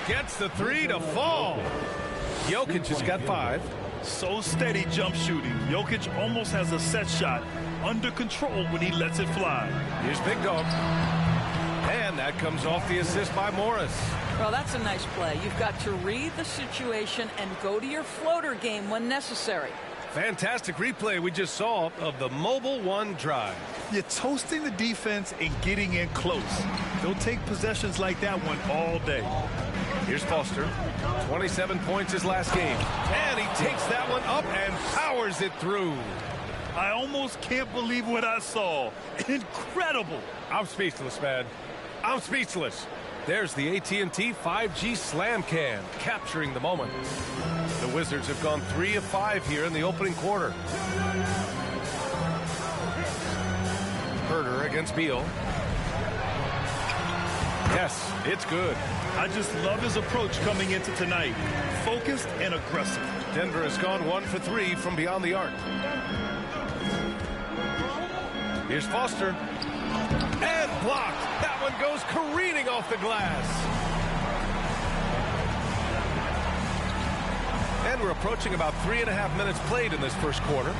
gets the 3 to fall. Jokic has got 5. So steady jump shooting. Jokic almost has a set shot under control when he lets it fly. Here's Big Dog. And that comes off the assist by Morris. Well, that's a nice play. You've got to read the situation and go to your floater game when necessary. Fantastic replay we just saw of the Mobile One drive. You're toasting the defense and getting in close. They'll take possessions like that one all day. Here's Foster. 27 points his last game. And he takes that one up and powers it through. I almost can't believe what I saw. Incredible. I'm speechless, man. I'm speechless. There's the AT&T 5G Slam Can, capturing the moment. The Wizards have gone 3 of 5 here in the opening quarter. Herter against Beal. Yes, it's good. I just love his approach coming into tonight. Focused and aggressive. Denver has gone 1 for 3 from beyond the arc. Here's Foster. And blocked. That one goes careening off the glass. And we're approaching about 3.5 minutes played in this first quarter.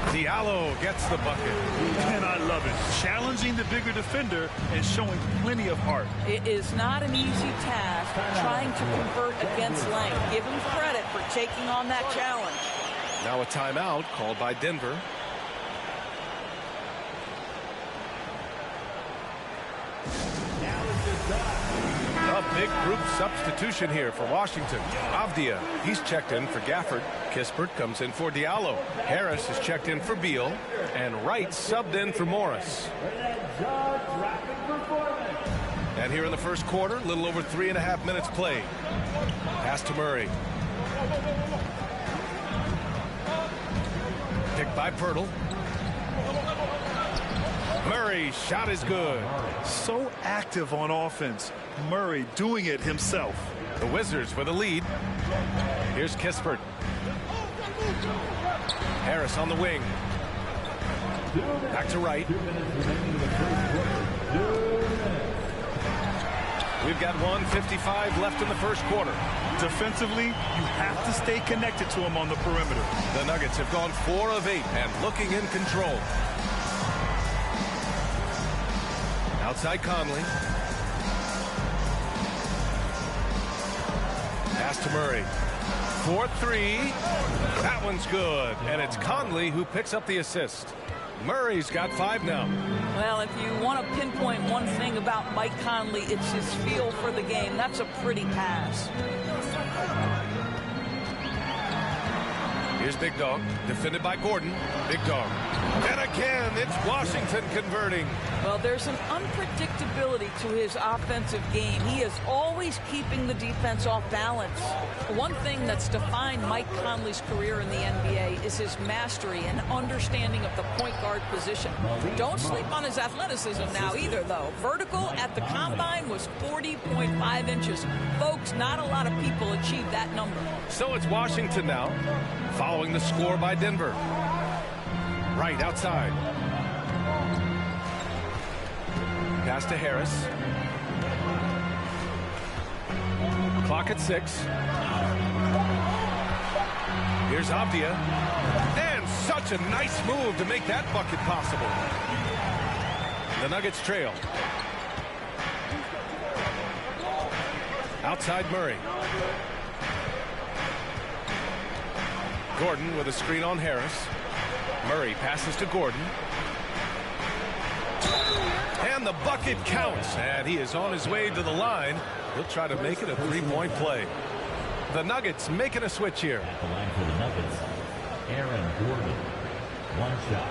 Diallo gets the bucket. And I love it. Challenging the bigger defender and showing plenty of heart. It is not an easy task trying to convert against length. Give him credit for taking on that challenge. Now a timeout called by Denver. A big group substitution here for Washington. Avdia, he's checked in for Gafford. Kispert comes in for Diallo. Harris is checked in for Beal. And Wright subbed in for Morris. And here in the first quarter, a little over 3.5 minutes played. Pass to Murray. Picked by Pirtle. Murray's shot is good. So active on offense. Murray doing it himself. The Wizards with a lead. Here's Kispert. Harris on the wing. Back to Wright. We've got 1:55 left in the first quarter. Defensively, you have to stay connected to him on the perimeter. The Nuggets have gone 4 of 8 and looking in control. Outside Conley. Pass to Murray. 4-3. That one's good. And it's Conley who picks up the assist. Murray's got 5 now. Well, if you want to pinpoint one thing about Mike Conley, it's his feel for the game. That's a pretty pass. Here's Big Dog, defended by Gordon. Big Dog. And again, it's Washington converting. Well, there's an unpredictability to his offensive game. He is always keeping the defense off balance. One thing that's defined Mike Conley's career in the NBA is his mastery and understanding of the point guard position. Don't sleep on his athleticism now either, though. Vertical at the combine was 40.5 inches. Folks, not a lot of people achieve that number. So it's Washington now, following the score by Denver. Right outside. Pass to Harris. Clock at 6. Here's Avdia. And such a nice move to make that bucket possible. The Nuggets trail. Outside Murray. Gordon with a screen on Harris. Murray passes to Gordon. And the bucket counts. And he is on his way to the line. He'll try to make it a three-point play. The Nuggets making a switch here. At the line for the Nuggets, Aaron Gordon. 1 shot.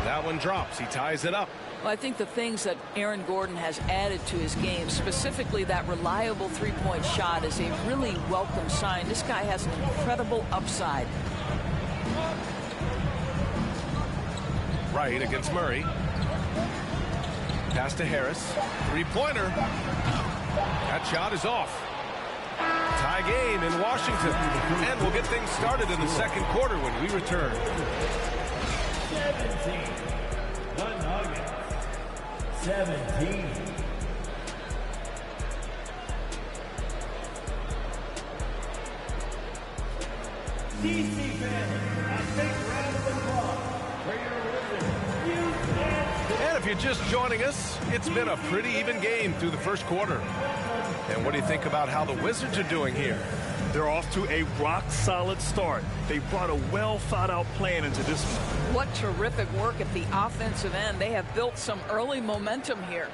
That one drops. He ties it up. Well, I think the things that Aaron Gordon has added to his game, specifically that reliable three-point shot, is a really welcome sign. This guy has an incredible upside. Right against Murray. Pass to Harris. Three-pointer. That shot is off. Tie game in Washington. And we'll get things started in the second quarter when we return. 17. The Nuggets. 17. DC fans, a big round of applause for your Wizards. And if you're just joining us, it's been a pretty even game through the first quarter. And what do you think about how the Wizards are doing here? They're off to a rock-solid start. They brought a well-thought-out plan into this one. What terrific work at the offensive end. They have built some early momentum here.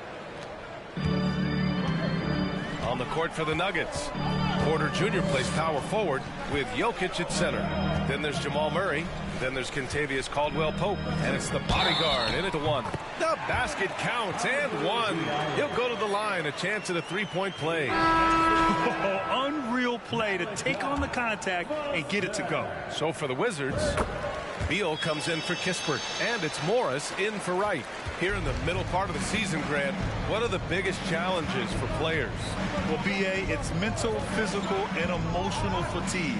On the court for the Nuggets, Porter Jr. plays power forward with Jokic at center. Then there's Jamal Murray. Then there's Kentavious Caldwell-Pope. And it's the bodyguard in at the one. The basket counts and one. He'll go to the line. A chance at a three-point play. Unreal play to take on the contact and get it to go. So for the Wizards, Beal comes in for Kispert. And it's Morris in for Wright. Here in the middle part of the season, Grant, what are the biggest challenges for players? Well, B.A., it's mental, physical, and emotional fatigue.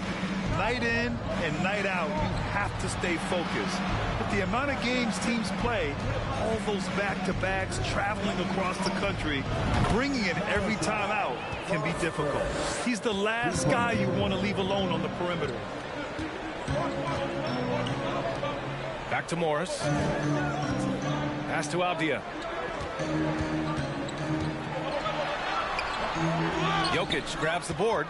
Night in and night out, you have to stay focused. But the amount of games teams play, all those back-to-backs, traveling across the country, bringing it every time out can be difficult. He's the last guy you want to leave alone on the perimeter. Back to Morris. Pass to Avdia. Jokic grabs the board.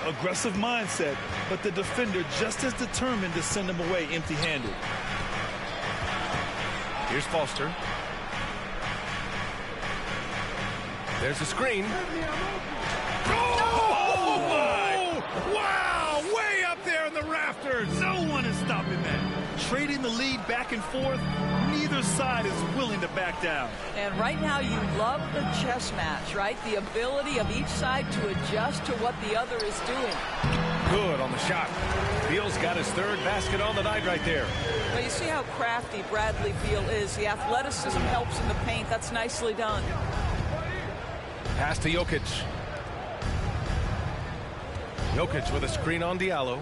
Aggressive mindset, but the defender just as determined to send him away empty-handed. Here's Foster. There's a screen. Oh my! Wow! Way up there in the rafters. No one is stopping that. Trading the lead back and forth, neither side is willing to back down. And right now you love the chess match, right? The ability of each side to adjust to what the other is doing. Good on the shot. Beal's got his third basket on the night right there. Well, you see how crafty Bradley Beal is. The athleticism helps in the paint. That's nicely done. Pass to Jokic. Jokic with a screen on Diallo.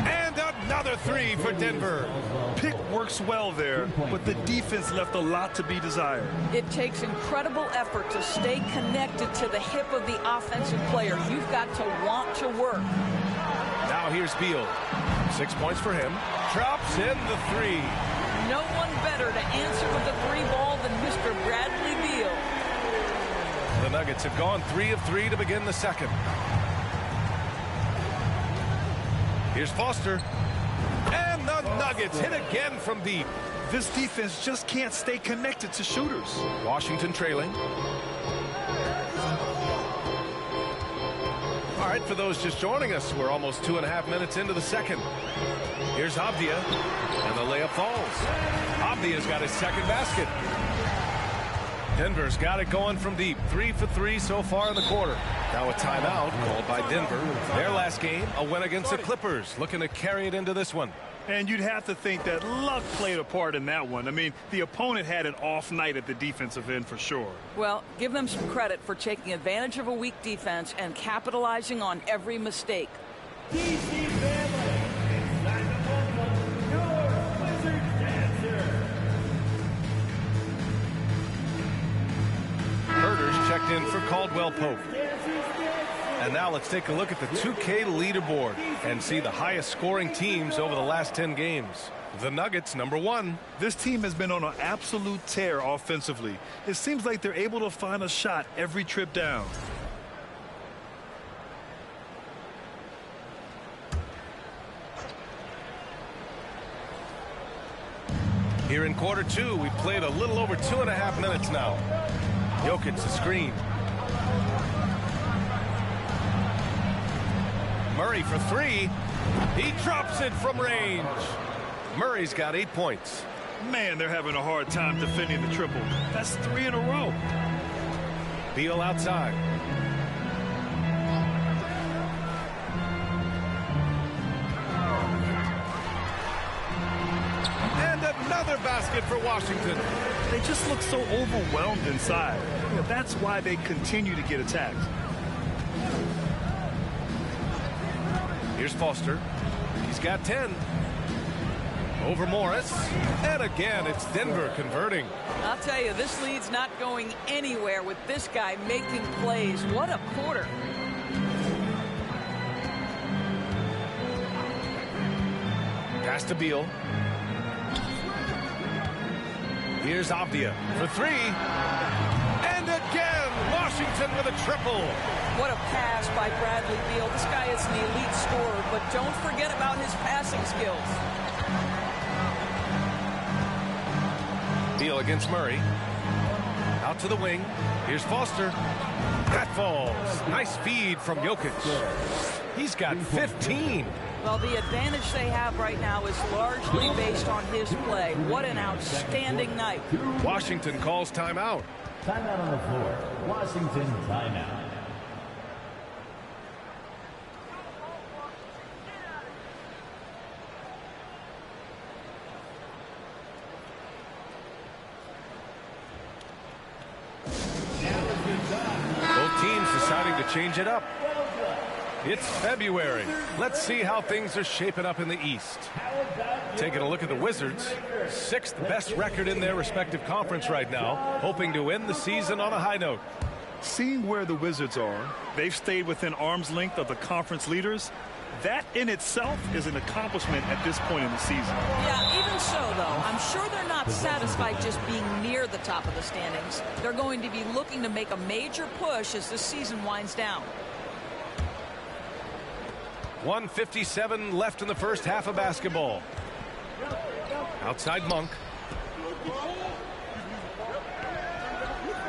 And another three for Denver. Pick works well there, but the defense left a lot to be desired. It takes incredible effort to stay connected to the hip of the offensive player. You've got to want to work. Now here's Beal. 6 points for him. Drops in the three. No one better to answer with the three ball than Mr. Bradley Beal. The Nuggets have gone 3 of 3 to begin the second. Here's Foster. And the Nuggets hit again from deep. This defense just can't stay connected to shooters. Washington trailing. All right, for those just joining us, we're almost 2.5 minutes into the second. Here's Avdia, and the layup falls. Avdia's got his second basket. Denver's got it going from deep. 3 for 3 so far in the quarter. Now a timeout called by Denver. Their last game, a win against the Clippers, looking to carry it into this one. And you'd have to think that luck played a part in that one. I mean, the opponent had an off night at the defensive end for sure. Well, give them some credit for taking advantage of a weak defense and capitalizing on every mistake. DC family, inside the bubble, your Wizard dancer. Herder's checked in for Caldwell-Pope. And now let's take a look at the 2K leaderboard and see the highest scoring teams over the last 10 games. The Nuggets, number 1. This team has been on an absolute tear offensively. It seems like they're able to find a shot every trip down. Here in quarter 2, we've played a little over 2.5 minutes now. Jokic the screen. Murray for 3. He drops it from range. Murray's got 8 points. Man, they're having a hard time defending the triple. That's 3 in a row. Beal outside. And another basket for Washington. They just look so overwhelmed inside. That's why they continue to get attacked. Here's Foster. He's got 10. Over Morris. And again, it's Denver converting. I'll tell you, this lead's not going anywhere with this guy making plays. What a quarter. Pass to Beal. Here's Avdia for three. And again, Washington with a triple. What a pass by Bradley Beal. This guy is an elite scorer, but don't forget about his passing skills. Beal against Murray. Out to the wing. Here's Foster. That falls. Nice feed from Jokic. He's got 15. Well, the advantage they have right now is largely based on his play. What an outstanding night. Washington calls timeout. Timeout on the floor. Washington timeout. Both teams deciding to change it up. It's February. Let's see how things are shaping up in the East. Taking a look at the Wizards, 6th best record in their respective conference right now, hoping to end the season on a high note. Seeing where the Wizards are, they've stayed within arm's length of the conference leaders. That in itself is an accomplishment at this point in the season. Yeah, even so, though, I'm sure they're not satisfied just being near the top of the standings. They're going to be looking to make a major push as this season winds down. 1:57 left in the first half of basketball. Outside Monk.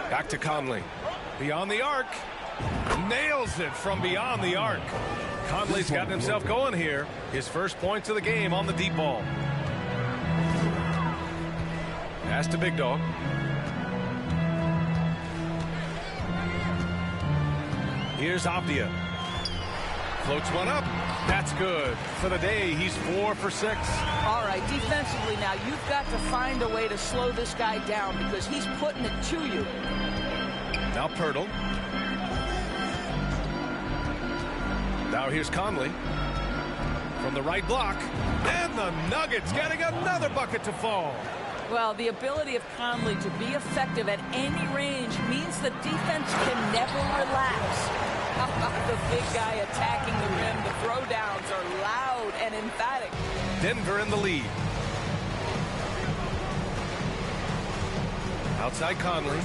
Back to Conley. Beyond the arc. Nails it from beyond the arc. Conley's gotten himself going here. His first points of the game on the deep ball. Pass to Big Dog. Here's Avdia. Floats one up. That's good. For the day, he's 4 for 6. All right, defensively now, you've got to find a way to slow this guy down because he's putting it to you. Now Pirtle. Now here's Conley. From the right block. And the Nuggets getting another bucket to fall. Well, the ability of Conley to be effective at any range means the defense can never relax. The big guy attacking the rim. The throwdowns are loud and emphatic. Denver in the lead. Outside Conley.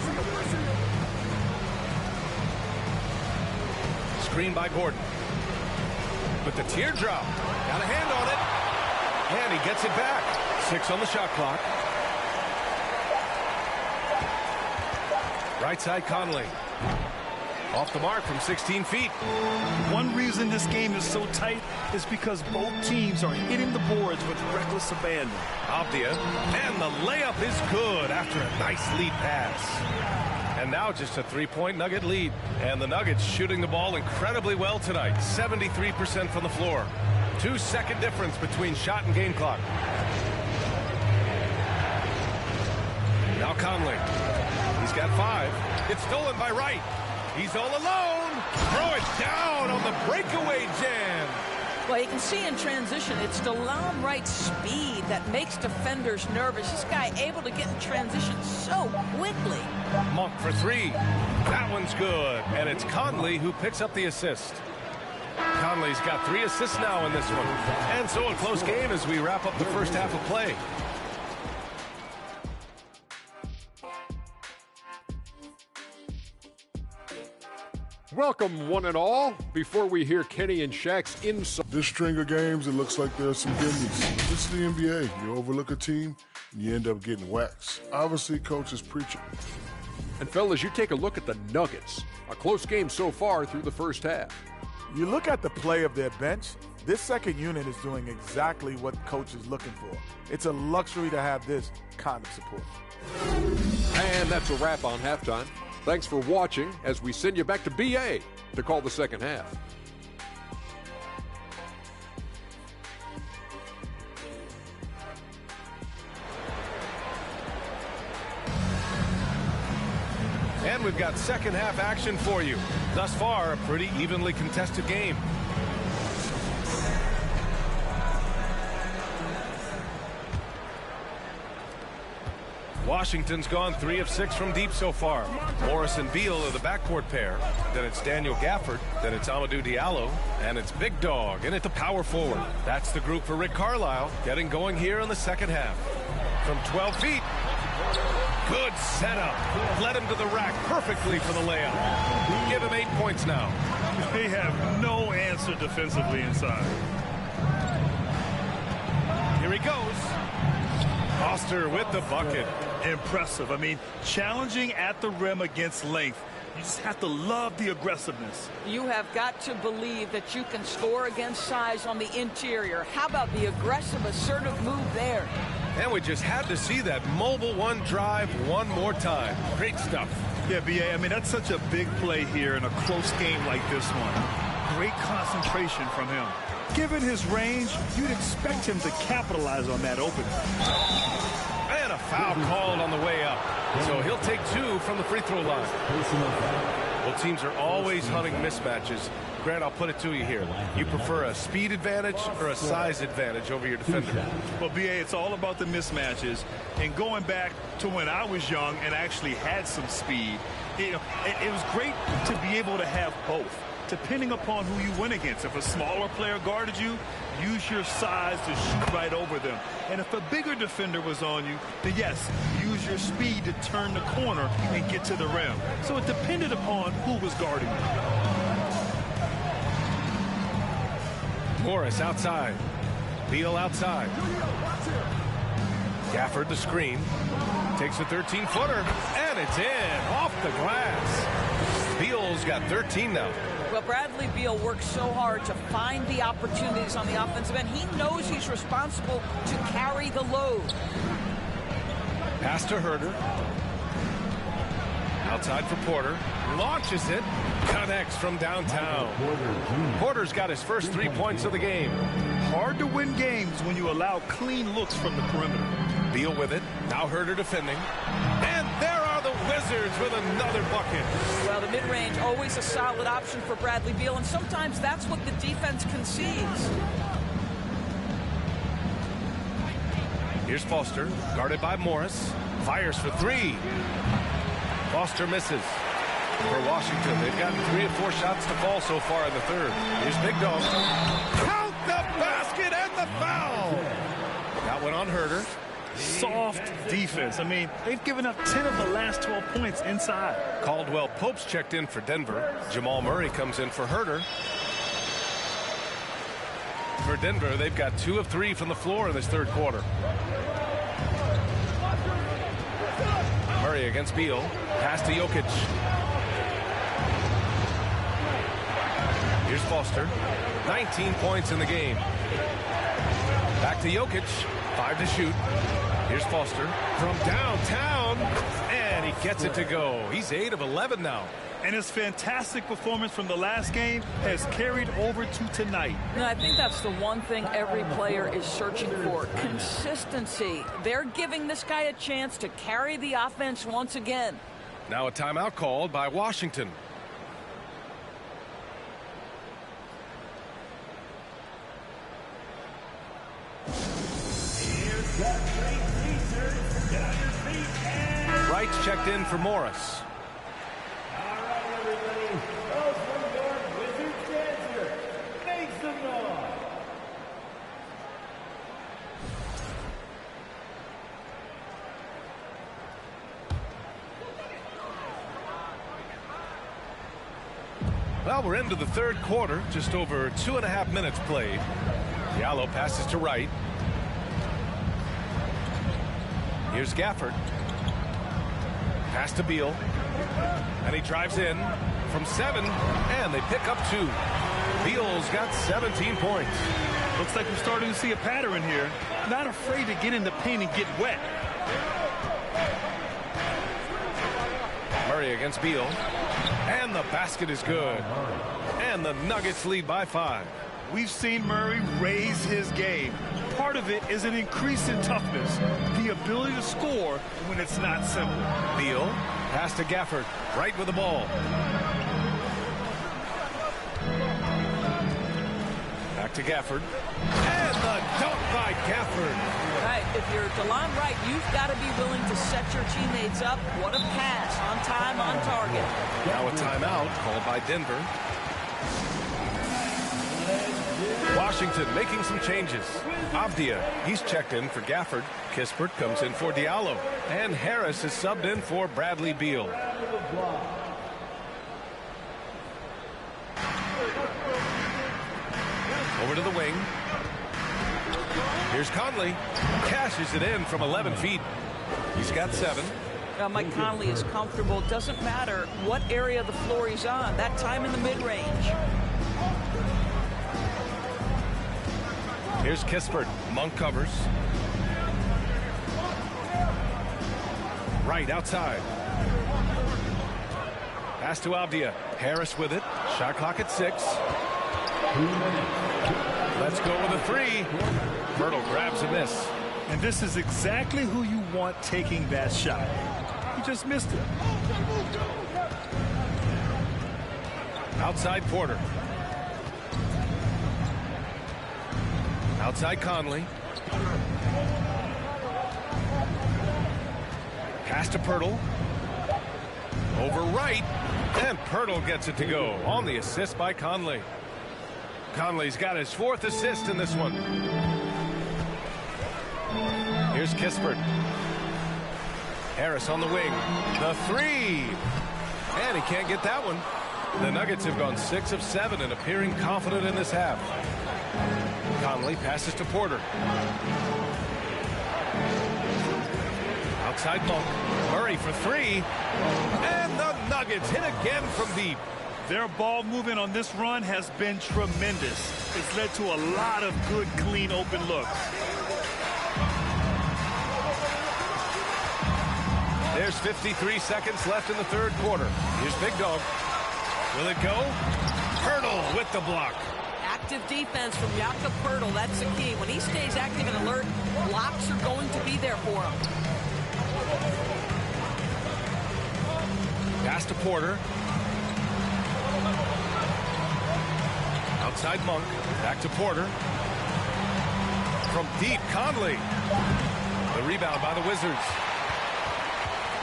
Screen by Gordon. But the teardrop. Got a hand on it. And he gets it back. 6 on the shot clock. Right side Conley. Off the mark from 16 feet. One reason this game is so tight is because both teams are hitting the boards with reckless abandon. Avdia, and the layup is good after a nice lead pass. And now just a 3-point Nugget lead. And the Nuggets shooting the ball incredibly well tonight. 73% from the floor. 2-second difference between shot and game clock. Now Conley. He's got 5. It's stolen by Wright. He's all alone. Throw it down on the breakaway jam. Well, you can see in transition, it's DeLon Wright's speed that makes defenders nervous. This guy able to get in transition so quickly. Monk for 3. That one's good. And it's Conley who picks up the assist. Conley's got 3 assists now in this one. And so a close game as we wrap up the first half of play. Welcome, one and all. Before we hear Kenny and Shaq's insight. This string of games, it looks like there's some gimmies. This is the NBA. You overlook a team, and you end up getting waxed. Obviously, coach is preaching. And, fellas, you take a look at the Nuggets. A close game so far through the first half. You look at the play of their bench, this second unit is doing exactly what coach is looking for. It's a luxury to have this kind of support. And that's a wrap on halftime. Thanks for watching as we send you back to BA to call the second half. And we've got second half action for you. Thus far, a pretty evenly contested game. Washington's gone 3 of 6 from deep so far. Morris and Beal are the backcourt pair. Then it's Daniel Gafford. Then it's Amadou Diallo. And it's Big Dog. And it's the power forward. That's the group for Rick Carlisle getting going here in the second half. From 12 feet. Good setup. Led him to the rack perfectly for the layup. Give him 8 points now. They have no answer defensively inside. Here he goes. Foster with the bucket. Impressive. I mean, challenging at the rim against length. You just have to love the aggressiveness. You have got to believe that you can score against size on the interior. How about the aggressive, assertive move there? And we just had to see that mobile one drive one more time. Great stuff. Yeah, B.A., I mean, that's such a big play here in a close game like this one. Great concentration from him. Given his range, you'd expect him to capitalize on that opening. And a foul called on the way up. So he'll take 2 from the free throw line. Well, teams are always hunting mismatches. Grant, I'll put it to you here. You prefer a speed advantage or a size advantage over your defender? Well, B.A., it's all about the mismatches. And going back to when I was young and actually had some speed, it was great to be able to have both, depending upon who you went against. If a smaller player guarded you, use your size to shoot right over them. And if a bigger defender was on you, then yes, use your speed to turn the corner and get to the rim. So it depended upon who was guarding you. Morris outside. Beal outside. Gafford the screen. Takes a 13-footer. And it's in. Off the glass. Beal's got 13 now. Well, Bradley Beal works so hard to find the opportunities on the offensive end. He knows he's responsible to carry the load. Pass to Herder. Outside for Porter. Launches it. Connects from downtown. Porter's got his first 3 points of the game. Hard to win games when you allow clean looks from the perimeter. Beal with it. Now Herder defending. And there are the Wizards with another bucket. Well, the mid-range, always a solid option for Bradley Beal, and sometimes that's what the defense concedes. Here's Foster, guarded by Morris. Fires for 3. Foster misses. For Washington, they've gotten 3 of 4 shots to fall so far in the third. Here's Big Dog. Count the basket and the foul. That went on Herder. Soft defense. I mean, they've given up 10 of the last 12 points inside. Caldwell Pope's checked in for Denver. Jamal Murray comes in for Herder. For Denver, they've got 2 of 3 from the floor in this third quarter. Murray against Beal. Pass to Jokic. Here's Foster. 19 points in the game. Back to Jokic. 5 to shoot. Here's Foster from downtown. And he gets it to go. He's 8 of 11 now. And his fantastic performance from the last game has carried over to tonight. No, I think that's the one thing every player is searching for. Consistency. They're giving this guy a chance to carry the offense once again. Now a timeout called by Washington. Wright's checked in for Morris. Well, we're into the third quarter, just over 2.5 minutes played. Diallo passes to Wright. Here's Gafford. Pass to Beal. And he drives in from 7, and they pick up 2. Beal's got 17 points. Looks like we're starting to see a pattern here. Not afraid to get in the paint and get wet. Murray against Beal. And the basket is good. And the Nuggets lead by 5. We've seen Murray raise his game. Part of it is an increase in toughness, the ability to score when it's not simple. Beal, pass to Gafford, right with the ball. Back to Gafford. And the dunk by Gafford. Right, if you're DeLon Wright, you've got to be willing to set your teammates up. What a pass, on time, on target. Now a timeout called by Denver. Washington making some changes. Avdia, he's checked in for Gafford. Kispert comes in for Diallo. And Harris is subbed in for Bradley Beal. Over to the wing. Here's Conley. Cashes it in from 11 feet. He's got 7. Mike Conley is comfortable. Doesn't matter what area of the floor he's on. That time in the mid-range. Here's Kispert. Monk covers. Right outside. Pass to Avdia. Harris with it. Shot clock at 6. Let's go with a 3. Myrtle grabs a miss. And this is exactly who you want taking that shot. He just missed it. Outside Porter. Outside Conley. Pass to Pirtle. Over right. And Pirtle gets it to go on the assist by Conley. Conley's got his 4th assist in this one. Here's Kispert. Harris on the wing. The 3. And he can't get that one. The Nuggets have gone 6 of 7 and appearing confident in this half. Conley passes to Porter. Outside Monk. Murray for 3. And the Nuggets hit again from deep. Their ball movement on this run has been tremendous. It's led to a lot of good, clean, open looks. There's 53 seconds left in the 3rd quarter. Here's Big Dog. Will it go? Pirtle with the block. Active defense from Jakob Pirtle. That's the key. When he stays active and alert, blocks are going to be there for him. Pass to Porter. Outside Monk. Back to Porter. From deep, Conley. The rebound by the Wizards.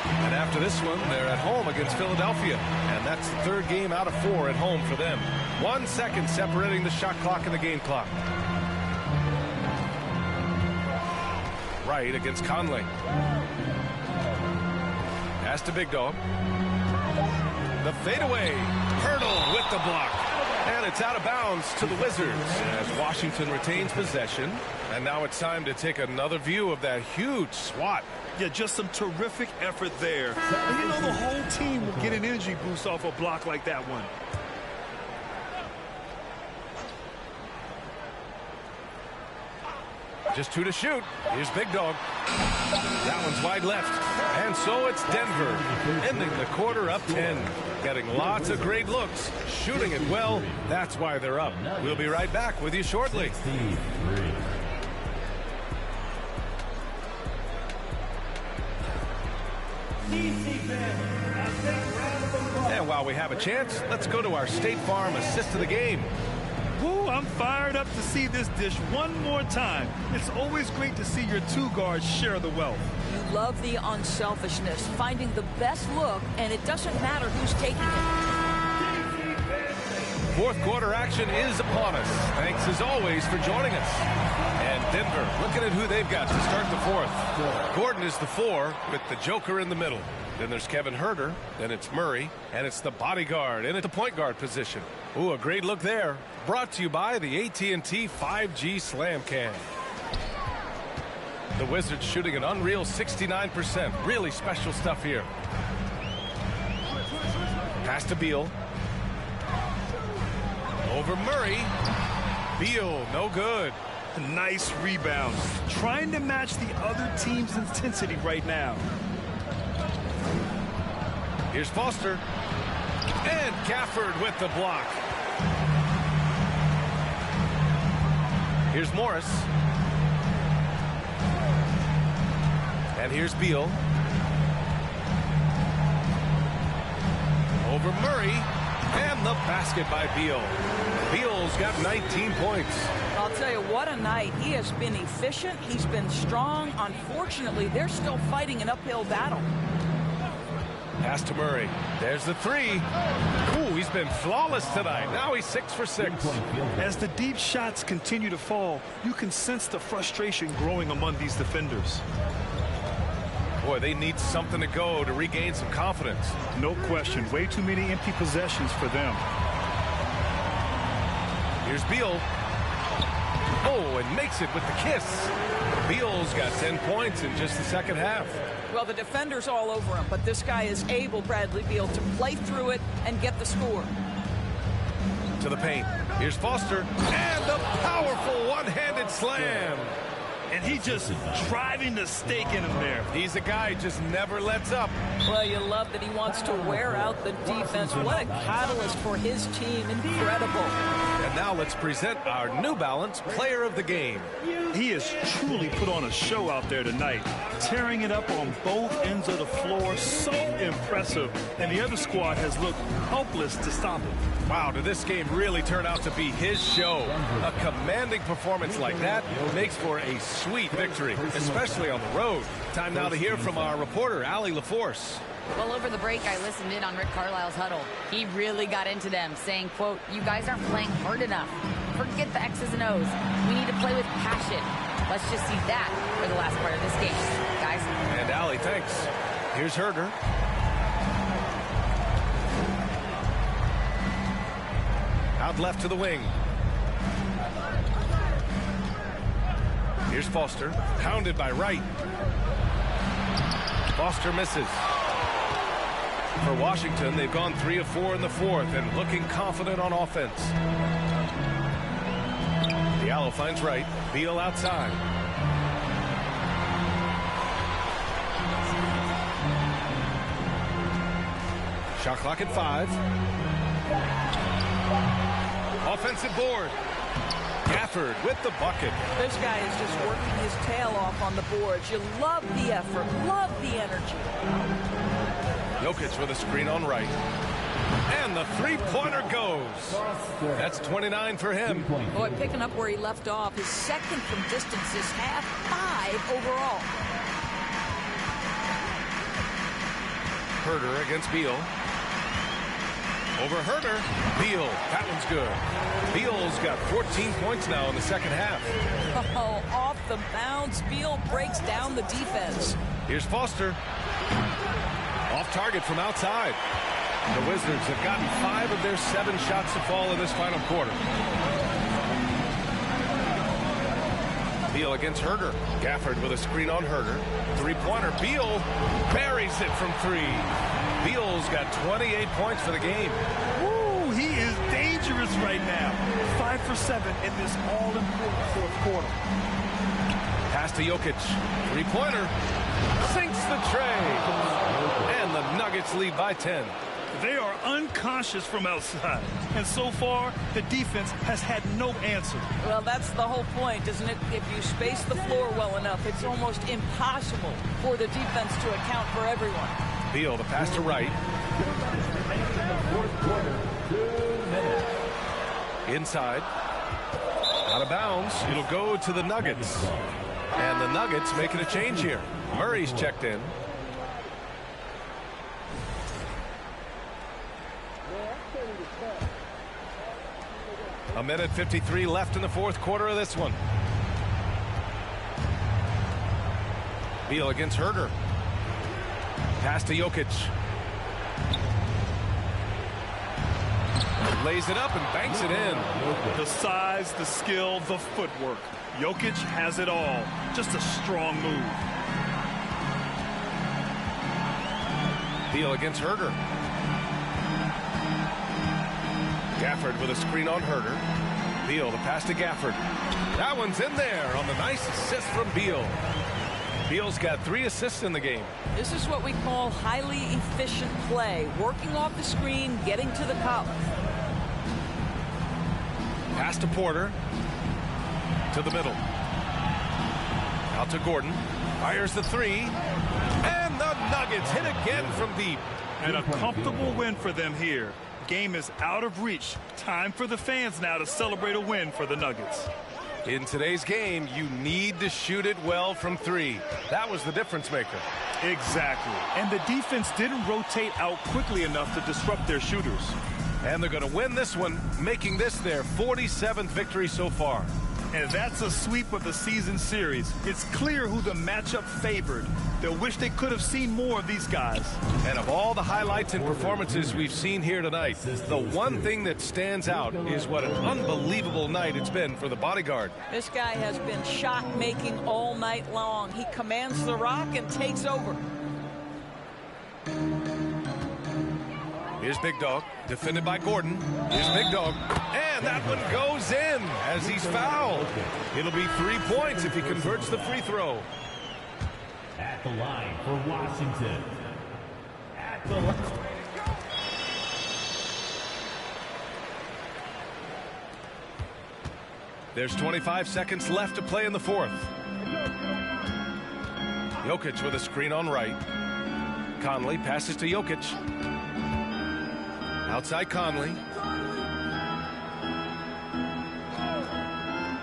And after this one, they're at home against Philadelphia. And that's the 3rd game out of 4 at home for them. 1 second separating the shot clock and the game clock. Right against Conley. Pass to Big Dog. The fadeaway. Pirtle with the block. And it's out of bounds to the Wizards as Washington retains possession. And now it's time to take another view of that huge swat. Yeah, just some terrific effort there. And you know, the whole team will get an energy boost off a block like that one. Just 2 to shoot. Here's Big Dog. That one's wide left. And so it's Denver, ending the quarter up 10. Getting lots of great looks. Shooting it well. That's why they're up. We'll be right back with you shortly. And while we have a chance, let's go to our State Farm assist of the game. Woo, I'm fired up to see this dish one more time. It's always great to see your 2 guards share the wealth. You love the unselfishness, finding the best look, and it doesn't matter who's taking it. 4th quarter action is upon us. Thanks as always for joining us. And Denver looking at who they've got to start the 4th. Gordon is the 4 with the Joker in the middle. Then there's Kevin Huerter. Then it's Murray. And it's the bodyguard in at the point guard position. Ooh, a great look there. Brought to you by the AT&T 5G Slam Cam. The Wizards shooting an unreal 69%. Really special stuff here. Pass to Beal. Over Murray. Beal, no good. Nice rebound. Trying to match the other team's intensity right now. Here's Foster. And Gafford with the block. Here's Morris. And here's Beal. Over Murray. And the basket by Beal. Beal's got 19 points. I'll tell you, what a night. He has been efficient. He's been strong. Unfortunately, they're still fighting an uphill battle. Pass to Murray. There's the three. Ooh, he's been flawless tonight. Now he's 6 for 6. As the deep shots continue to fall, you can sense the frustration growing among these defenders. Boy, they need something to go to regain some confidence. No question. Way too many empty possessions for them. Here's Beal. Oh, and makes it with the kiss. Beal's got 10 points in just the second half. Well, the defender's all over him, but this guy is able, Bradley Beal, to play through it and get the score. To the paint. Here's Foster. And the powerful one-handed slam. And he just driving the stake in him there. He's a guy who just never lets up. Well, you love that he wants to wear out the defense. What a catalyst for his team. Incredible. And now let's present our New Balance Player of the Game. He has truly put on a show out there tonight, tearing it up on both ends of the floor. So impressive. And the other squad has looked helpless to stop him. Wow, did this game really turn out to be his show? A commanding performance like that makes for a sweet victory, especially on the road. Time now to hear from our reporter, Allie LaForce. Well, over the break, I listened in on Rick Carlisle's huddle. He really got into them, saying, quote, "You guys aren't playing hard enough. Forget the X's and O's. We need to play with passion. Let's just see that for the last part of this game, guys." And Allie, thanks. Here's Herder. Out left to the wing. Here's Foster. Pounded by Wright. Foster misses. For Washington, they've gone 3 of 4 in the fourth and looking confident on offense. Diallo finds Wright. Beal outside. Shot clock at 5. Offensive board. Gafford with the bucket. This guy is just working his tail off on the boards. You love the effort, love the energy. Jokic with a screen on Wright. And the three-pointer goes. That's 29 for him. Boy, picking up where he left off. His second from distance is half, 5 overall. Herder against Beal. Over Herder. Beal. That one's good. Beal's got 14 points now in the second half. Oh, off the bounce. Beal breaks down the defense. Here's Foster. Off target from outside. The Wizards have gotten 5 of their 7 shots to fall in this final quarter. Beal against Herder. Gafford with a screen on Herder. Three-pointer. Beal buries it from 3. Beal's got 28 points for the game. Woo, he is dangerous right now. 5 for 7 in this all-important fourth quarter. Pass to Jokic. Three-pointer. Sinks the tray. And the Nuggets lead by 10. They are unconscious from outside. And so far, the defense has had no answer. Well, that's the whole point, isn't it? If you space the floor well enough, it's almost impossible for the defense to account for everyone. Beal, the pass to Wright. Inside. Out of bounds. It'll go to the Nuggets. And the Nuggets making a change here. Murray's checked in. A minute 53 left in the fourth quarter of this one. Beal against Herder. Pass to Jokic. Lays it up and banks it in. The size, the skill, the footwork. Jokic has it all. Just a strong move. Beal against Herder. Gafford with a screen on Herder. Beal, the pass to Gafford. That one's in there on the nice assist from Beal. Beal's got 3 assists in the game. This is what we call highly efficient play. Working off the screen, getting to the cup. Pass to Porter. To the middle. Out to Gordon. Fires the 3. And the Nuggets hit again from deep. And a comfortable win for them here. Game is out of reach. Time for the fans now to celebrate a win for the Nuggets. In today's game, you need to shoot it well from three. That was the difference maker. Exactly. And the defense didn't rotate out quickly enough to disrupt their shooters. And they're going to win this one, making this their 47th victory so far. And that's a sweep of the season series. It's clear who the matchup favored. They'll wish they could have seen more of these guys. And of all the highlights and performances we've seen here tonight, the one thing that stands out is what an unbelievable night it's been for the bodyguard. This guy has been shot-making all night long. He commands the rock and takes over. Here's Big Dog, defended by Gordon. Here's Big Dog, and that one goes in as he's fouled. It'll be 3 points if he converts the free throw. At the line for Washington. At the line. There's 25 seconds left to play in the fourth. Jokic with a screen on right. Conley passes to Jokic. Outside Conley.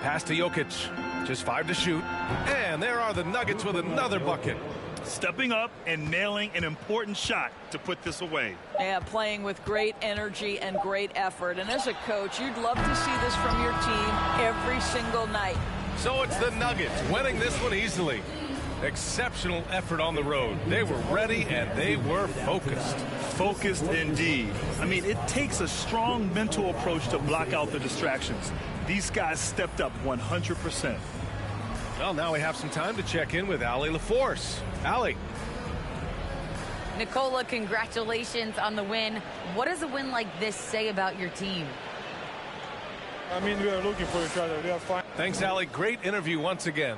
Pass to Jokic. Just 5 to shoot. And there are the Nuggets with another bucket. Stepping up and nailing an important shot to put this away. Yeah, playing with great energy and great effort. And as a coach, you'd love to see this from your team every single night. So it's the Nuggets winning this one easily. Exceptional effort on the road. They were ready and they were focused. Focused indeed. I mean, it takes a strong mental approach to block out the distractions. These guys stepped up 100%. Well, now we have some time to check in with Allie LaForce. Allie. Nikola, congratulations on the win. What does a win like this say about your team? I mean, we are looking for each other. We are fine. Thanks, Allie. Great interview once again.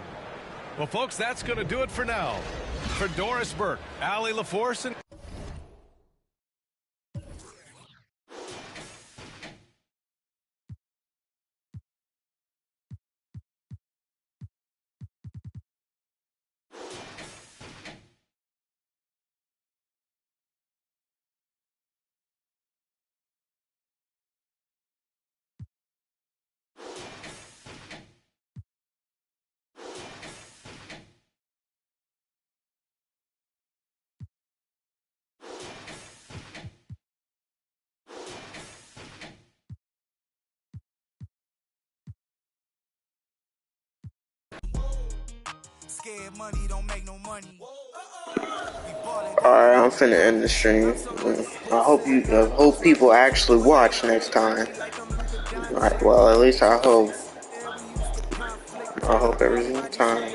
Well, folks, that's going to do it for now. For Doris Burke, Allie LaForce, and Scared money don't make no money. Alright, I'm finna end the stream. I hope people actually watch next time. Alright, well, at least I hope every time.